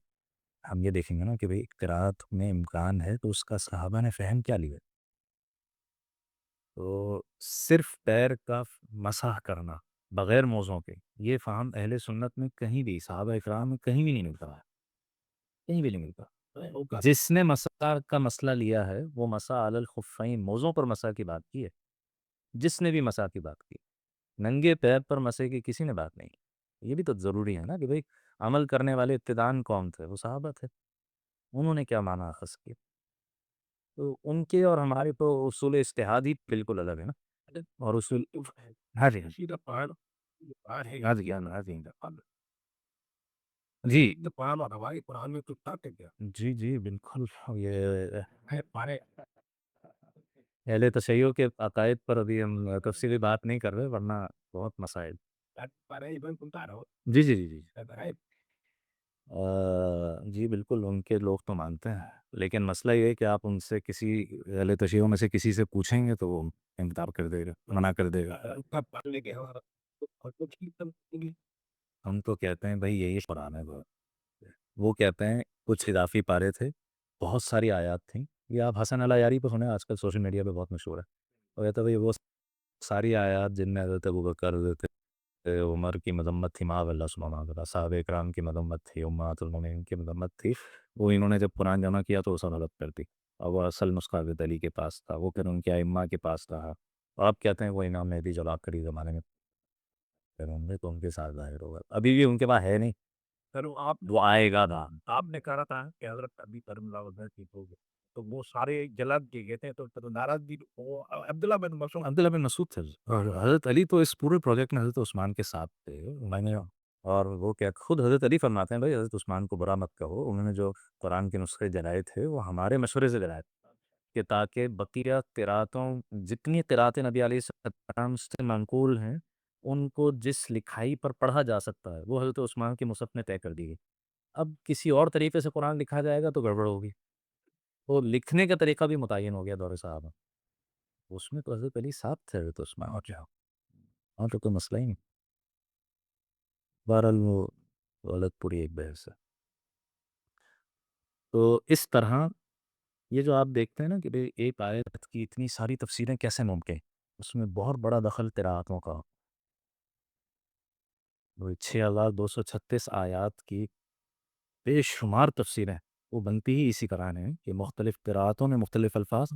ہم یہ دیکھیں گے نا کہ بھئی قرأت میں امکان ہے تو اس کا صحابہ نے فہم کیا لیا، تو صرف پیر کا مسح کرنا بغیر موزوں کے، یہ فہم اہل سنت میں کہیں بھی، صحابہ اکرام میں کہیں بھی نہیں ملتا ہے، کہیں بھی نہیں ملتا۔ جس نے مسح کا مسئلہ لیا ہے وہ مسح علی الخفین، موزوں پر مسح کی بات کی ہے، جس نے بھی مسح کی بات کی، ننگے پیر پر مسح کی کسی نے بات نہیں کی۔ یہ بھی تو ضروری ہے نا کہ بھئی عمل کرنے والے ابتداءً کون تھے؟ وہ صحابہ تھے، انہوں نے کیا معنی اخذ کیا، تو ان کے اور ہمارے تو اصول اجتہاد ہی بالکل الگ ہے نا، اور اصول ہاں جی، سیدھا پہاڑ ہے ہاں جی، ہاں جی، جی پہاڑ ہماری قرآن میں تو تھا کہ کیا جی جی، بالکل، یہ ہے پارے اہل تشیع کے عقائد پر ابھی ہم تفصیلی بات نہیں کر رہے، ورنہ بہت مسائل۔ پارے ایون سنتا رہو جی جی جی جی، جی بالکل، ان کے لوگ تو مانتے ہیں، لیکن مسئلہ یہ ہے کہ آپ ان سے کسی اہل تشیعوں میں سے کسی سے پوچھیں گے تو وہ انکار کر دے گا، منع کر دے گا۔ ہم تو کہتے ہیں بھائی یہی قرآن ہے بہت، وہ کہتے ہیں کچھ اضافی پارے تھے، بہت ساری آیات تھیں، یہ آپ حسن العیاری پہ سنیں، آج کل سوشل میڈیا پہ بہت مشہور ہے، وہ کہتا ہے بھائی وہ ساری آیات جن میں حضرت ابوبکر، حضرت عمر کی مذمت تھی، معاذ اللہ سبحانہ وتعالیٰ، صحابہ اکرام کی مذمت تھی، امہات المومنین کی مذمت تھی، وہ انہوں نے جب قرآن جمع کیا تو اسے غلط کر دی، اور وہ اصل نسخہ حضرت علی کے پاس تھا، وہ پھر ان کے ائمہ کے پاس رہا، اور آپ کہتے ہیں وہ امام مہدی جب آخری زمانے میں پھر ہوں گے تو ان کے ساتھ ظاہر ہوگا، ابھی بھی ان کے پاس ہے نہیں، سر آپ وہ آئے گا تھا۔ آپ نے کہا تھا کہ حضرت ابھی کرم اللہ وجہ ٹھیک ہو گئے تو وہ سارے جلد کے گئے تھے تو ناراضگی وہ عبداللہ بن مسعود عبداللہ بن مسعود تھے، اور حضرت علی تو اس پورے پروجیکٹ میں حضرت عثمان کے ساتھ تھے، میں نے، اور وہ کیا خود حضرت علی فرماتے ہیں بھائی حضرت عثمان کو برا مت کہو، انہوں نے جو قرآن کے نسخے جلائے تھے وہ ہمارے مشورے سے جلائے تھے کہ تاکہ بقیہ قراتوں، جتنی قراتیں نبی علیہ السلام سے منقول ہیں، ان کو جس لکھائی پر پڑھا جا سکتا ہے وہ حضرت عثمان کے مصحف میں طے کر دی گئی۔ اب کسی اور طریقے سے قرآن لکھا جائے گا تو گڑبڑ ہوگی، تو لکھنے کا طریقہ بھی متعین ہو گیا دور صحابہ، اس میں تو حضرت علی صاحب تھے، حضرت عثمان اور جاؤ، اور تو کوئی مسئلہ ہی نہیں۔ بہرحال وہ الگ پوری ایک بحث ہے۔ تو اس طرح یہ جو آپ دیکھتے ہیں نا کہ بھئی ایک آیت کی اتنی ساری تفسیریں کیسے ممکن، اس میں بہت بڑا دخل قراءتوں کا، وہ 6236 آیات کی بے شمار تفسیریں وہ بنتی ہی اسی قرآن ہے کہ مختلف قراءتوں میں مختلف الفاظ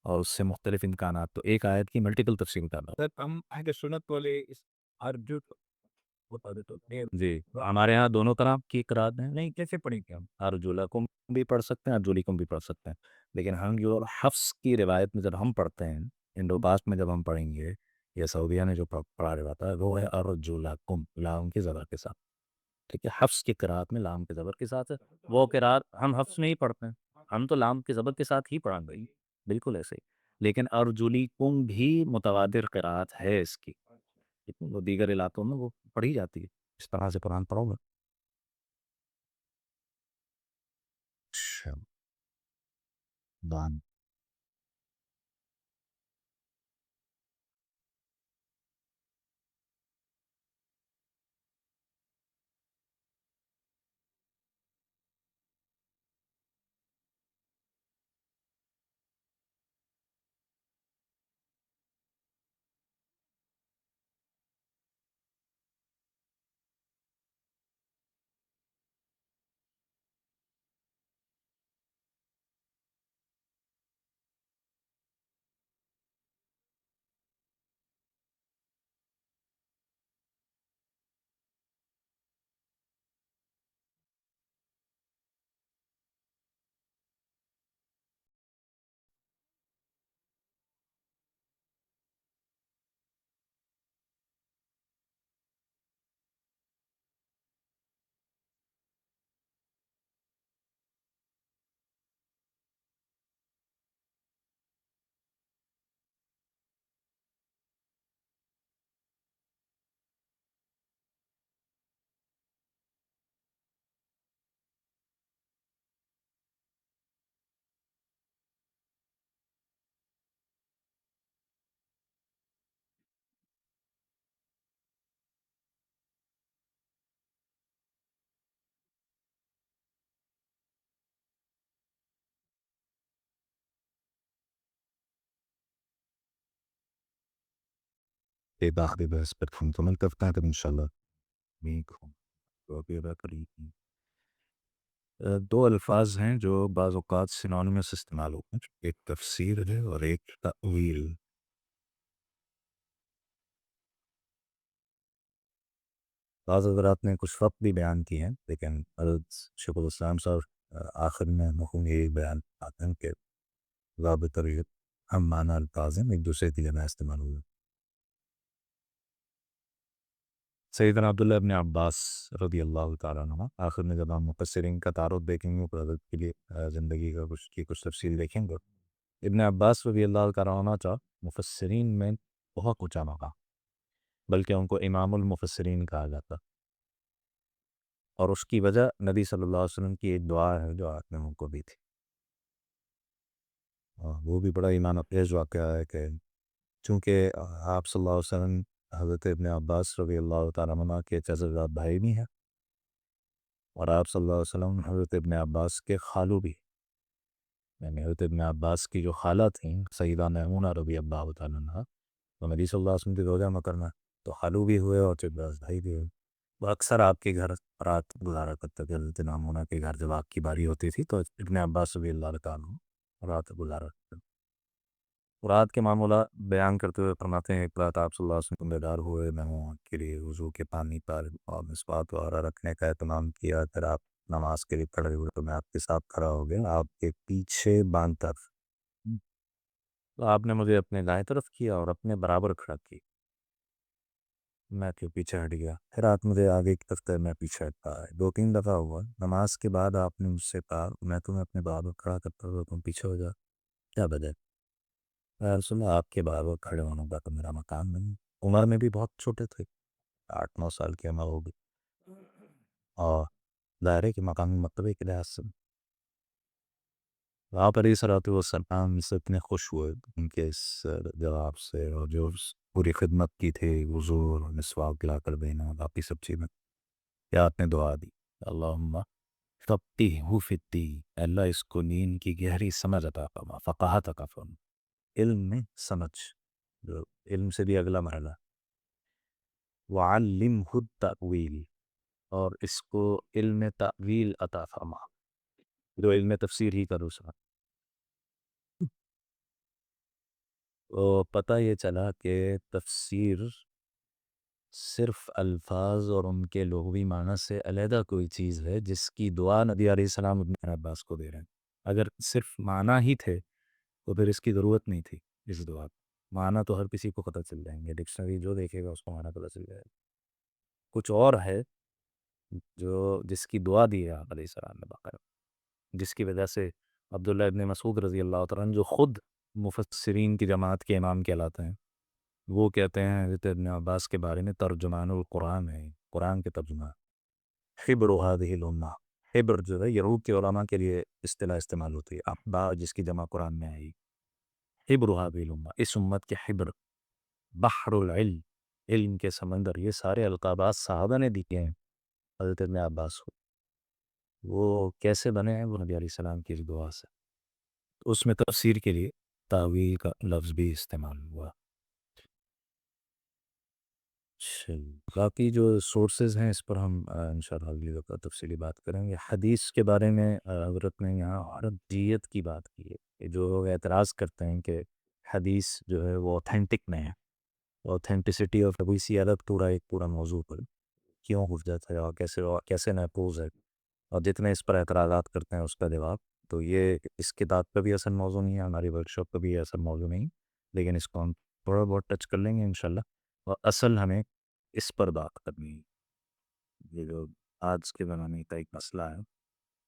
اور اس سے مختلف امکانات، تو ایک آیت کی ملٹیپل تفسیر کرنا۔ سر ہم اہل سنت والے اس ارجو بتا دیتے ہیں جی ہمارے یہاں دونوں طرح کی قرآن ہیں، نہیں کیسے پڑھیں گے ہم ارجلکم بھی پڑھ سکتے ہیں، ارجلکم بھی پڑھ سکتے ہیں، لیکن ہم جو حفص کی روایت میں جب ہم پڑھتے ہیں، انڈو پاک میں جب ہم پڑھیں گے یا سعودیہ نے جو پڑھا رہتا ہے وہ ہے ارجلکم، لام کے زبر کے ساتھ، ٹھیک ہے، حفص کی قرآت میں لام کے زبر کے ساتھ ہے، وہ قرآت ہم حفص میں ہی پڑھتے ہیں، ہم تو لام کے زبر کے ساتھ ہی پڑھیں گے، بالکل ایسے ہی، لیکن ارجلکم بھی متواتر قرآت ہے اس کی، ٹھیک ہے؟ وہ دیگر علاقوں میں وہ پڑھی جاتی ہے، اس طرح سے قرآن پڑھو گے۔ دان ایک آخری بحث پر مکمل کرتے ہیں تب انشاءاللہ دو الفاظ ہیں جو بعض اوقات سینونیمس استعمال ہوتے ہیں، ایک تفسیر ہے اور ایک تأویل۔ بعض حضرات نے کچھ فرق بھی بیان کی ہیں، لیکن حضرت شیخ الاسلام صاحب آخر میں مفہوم یہ بیان آتے ہیں کہ ضابط ہم معنی الفاظ ہیں ایک دوسرے کی جگہ استعمال ہوئے۔ سیدنا عبداللہ ابن عباس رضی اللہ تعالیٰ عنہ، آخر میں جب ہم مفسرین کا تعارف دیکھیں گے تو حضرت کے لیے زندگی کا کچھ تفصیل دیکھیں گے، ابن عباس رضی اللہ تعالیٰ عنہ کا مفسرین میں بہت اونچا مقام، بلکہ ان کو امام المفسرین کہا جاتا۔ اور اس کی وجہ نبی صلی اللہ علیہ وسلم کی ایک دعا ہے جو آپ نے ان کو دی تھی. وہ بھی بڑا ایمان افروز واقعہ ہے کہ چونکہ آپ صلی اللہ علیہ وسلم حضرت ابن عباس رضی اللہ تعالیٰ عنہ کے چچا بھائی بھی ہیں، اور آپ صلی اللہ علیہ وسلم حضرت ابن عباس کے خالو بھی، یعنی حضرت ابن عباس کی جو خالہ تھیں سیدہ میمونہ رضی اللہ تعالیٰ عنہ، تو نبی صلی اللہ علیہ وسلم کی روزہ مکرمہ تو خالو بھی ہوئے اور چچا بھائی بھی ہوئے. وہ اکثر آپ کے گھر رات گزارا کرتے تھے. حضرت میمونہ کے گھر جب آپ کی باری ہوتی تھی تو ابن عباس رضی اللہ تعالیٰ عنہ رات گزارا کرتے تھے. رات کے معمولات بیان کرتے ہوئے فرماتے ہیں ایک رات آپ صلی اللہ علیہ وسلم بیدار ہوئے، میں وہاں کے لیے وضو کے پانی پر اور مسواک وغیرہ رکھنے کا اہتمام کیا. پھر آپ نماز کے لیے کھڑے ہوئے تو میں آپ کے ساتھ کھڑا ہو گیا آپ کے پیچھے بان طرف. تو آپ نے مجھے اپنے دائیں طرف کیا اور اپنے برابر کھڑا کیا. میں تو پیچھے ہٹ گیا. پھر آپ مجھے آگے کی طرف تھے، میں پیچھے ہٹا. 2-3 دفعہ ہوا. نماز کے بعد آپ نے مجھ سے کہا میں تمہیں اپنے برابر کھڑا کرتا ہوں، تم پیچھے ہو جا. کیا وجہ؟ رسول اللہ آپ کے برابر کھڑے ہونے کا تو میرا مقام نہیں. عمر میں بھی بہت چھوٹے تھے، 8-9 سال کی عمر ہوگی، اور دائرے کے مقامی مرتبے کے لحاظ سے آپ علیہ صلاحت والسلام سے اتنے خوش ہوئے ان کے اس جواب سے، اور جو پوری خدمت کی تھی وضو اور مسواک لا کر دینا باقی سب چیزیں. کیا آپ نے دعا دی؟ اللہم فقہہ فی الدین، اللہ اس کو دین کی گہری سمجھ عطا فرما. فقاہت عطا فرما، علم میں سمجھ، جو علم سے بھی اگلا مرحلہ. وعلمہ التأویل، اور اس کو علم تأویل عطا فرما، جو علم تفسیر ہی کا دوسرا. تو پتہ یہ چلا کہ تفسیر صرف الفاظ اور ان کے لغوی معنی سے علیحدہ کوئی چیز ہے جس کی دعا نبی علیہ السلام ابن عباس کو دے رہے ہیں. اگر صرف معنی ہی تھے تو پھر اس کی ضرورت نہیں تھی اس دعا کی. معنی تو ہر کسی کو پتہ چل جائیں گے، ڈکشنری جو دیکھے گا اس کو معنی پتہ چل جائے گا. کچھ اور ہے جو جس کی دعا دی ہے آپ علیہ السلام نے باقاعدہ، جس کی وجہ سے عبداللہ ابن مسعود رضی اللہ تعالیٰ عنہ جو خود مفسرین کی جماعت کے امام کہلاتے ہیں، وہ کہتے ہیں حضرت ابن عباس کے بارے میں ترجمان القرآن ہے، قرآن کے ترجمہ. حبر هذه الامہ، حبر جو ہے یہود کے علماء کے لیے اصطلاح استعمال ہوتی ہے، احبار جس کی جمع قرآن میں آئی. حبر هذه الامہ، اس امت کے حبر. بحر العلم، علم کے سمندر. یہ سارے القابات صحابہ نے دیے ہیں حضرت ابن عباس کو. وہ کیسے بنے ہیں؟ وہ نبی علیہ السلام کی اس دعا سے. اس میں تفسیر کے لیے تاویل کا لفظ بھی استعمال ہوا. باقی جو سورسز ہیں اس پر ہم انشاءاللہ اگلی دفعہ تفصیلی بات کریں گے. حدیث کے بارے میں حضرت نے یہاں عربیت کی بات کی ہے کہ جو لوگ اعتراض کرتے ہیں کہ حدیث جو ہے وہ اوتھینٹک نہیں ہے. اوتھینٹسٹی آف حدیثی عرب پورا ایک پورا موضوع پر کیوں حجت ہے اور کیسے محفوظ ہے، اور جتنے اس پر اعتراضات کرتے ہیں اس کا جواب. تو یہ اس کتاب کا بھی اصل موضوع نہیں ہے، ہماری ورکشاپ کا بھی اصل موضوع نہیں، لیکن اس کو ہم تھوڑا بہت ٹچ کر لیں گے انشاءاللہ. اور اصل ہمیں اس پر بات کرنی ہے. یہ جو آج کے زمانے کا ایک مسئلہ ہے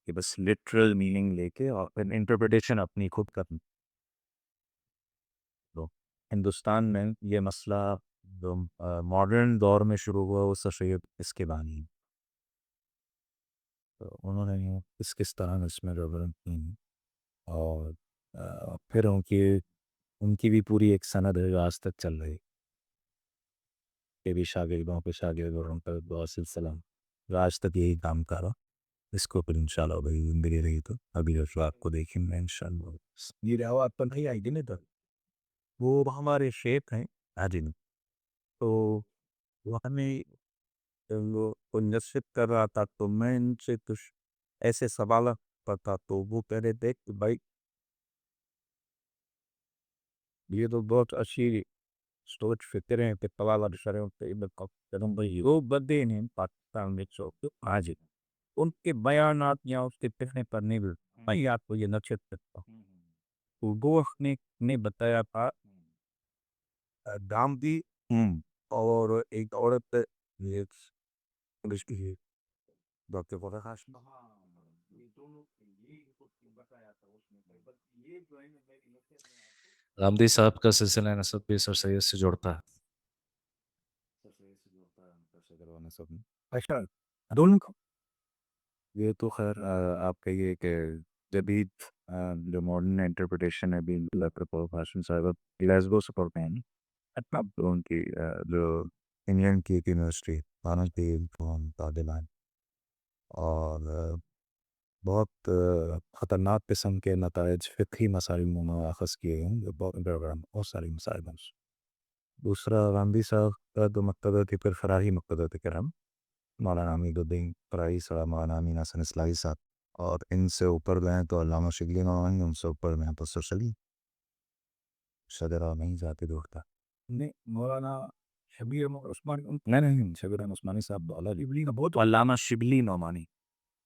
کہ بس لٹرل میننگ لے کے اور پھر انٹرپریٹیشن اپنی خود کرنی. تو ہندوستان میں یہ مسئلہ جو ماڈرن دور میں شروع ہوا وہ سر سید اس کے بانی، تو انہوں نے کس طرح اس میں ریورنٹ کی، اور پھر ان کی بھی پوری ایک سند ہے جو آج تک چل رہی کہ بھی شاگردوں پہ شاگرد اور ان پر دعا سلسلہ جو آج تک یہی کام کر رہا. اس کو پھر انشاءاللہ بھائی زندگی رہی تو اگلی دفعہ آپ کو دیکھیں گے انشاءاللہ. یہ رہا آپ پر نہیں آئی تھی نا تو وہ ہمارے شیخ ہیں آجین تو وہ ہمیں وہ نصیحت کر رہا تھا تو میں ان سے کچھ ایسے سوالات پتا تو وہ کہہ رہے تھے کہ بھائی یہ تو بہت اچھی سوچ فکر ہے کہ طوالہ شرعوں پہ قدم بھائی وہ بدے ہیں پاکستان میں چوک آج ان کے بیانات یا اس کے کہنے پر نہیں بھی میں آپ کو یہ نصیحت کرتا ہوں. وہ نے بتایا تھا گاندھی اور ایک عورت ڈاکٹر پرکاش رامدی صاحب کا سلسلہ نسب بھی سر سید سے جوڑتا ہے. اچھا دونوں کو یہ تو خیر آپ کہیے کہ جدید جو ماڈرن انٹرپریٹیشن ہے بھی بھاشن صاحب گلیسگو سے پڑھتے ہیں اپنا ان کی جو انگلینڈ کی ایک یونیورسٹی طالبان اور بہت خطرناک قسم کے نتائج فقہی مسائل میں مؤاخذ کیے ہیں جو بہت ساری مسائل ہیں. دوسرا غامدی صاحب کا جو مقتدر پھر فراہی مقتدر کرم مولانا حمید الدین فراہی صاحب مولانا امین حسن اصلاحی صاحب اور ان سے اوپر گئے تو علامہ شبلی نوانی ان سے اوپر میں پسر سلیم شجرا نہیں جاتے دوڑتا نہیں مولانا شبیر عثمان نہیں شبیر عثمانی صاحب شبلی کا بہت علامہ شبلی نعمانی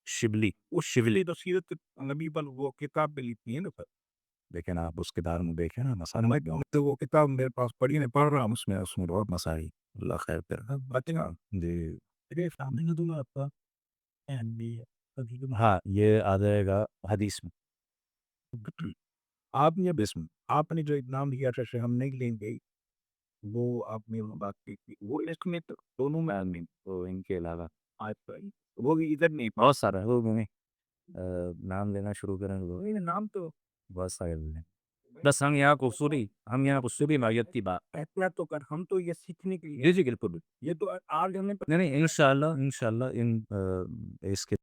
شبلی وہ شبلی تو سیرت نبی پر وہ کتاب پہ لکھی ہے نا سر. لیکن آپ اس کتاب میں دیکھیں نا مسائل میں تو وہ کتاب میرے پاس پڑھی نہیں پڑھ رہا ہوں اس میں بہت مسائل اللہ خیر کر باتیں جی. میرے سامنے کا دوں آپ کا ہاں یہ آ جائے گا حدیث میں. آپ نے بسم آپ نے جو نام دیا تھا ہم نہیں لیں گے وہ آپ نے بات کی تھی وہ اس میں تو دونوں میں آدمی تو ان کے علاوہ وہ بھی ادھر نہیں بہت سارا وہ میں نام لینا شروع کریں وہ نام تو بہت سارے لیں. بس ہم یہاں قصوری نوعیت کی بات اطلاع تو کر ہم تو یہ سیکھنے کے لیے جی جی بالکل یہ تو آج ہمیں نہیں انشاءاللہ ان اس کے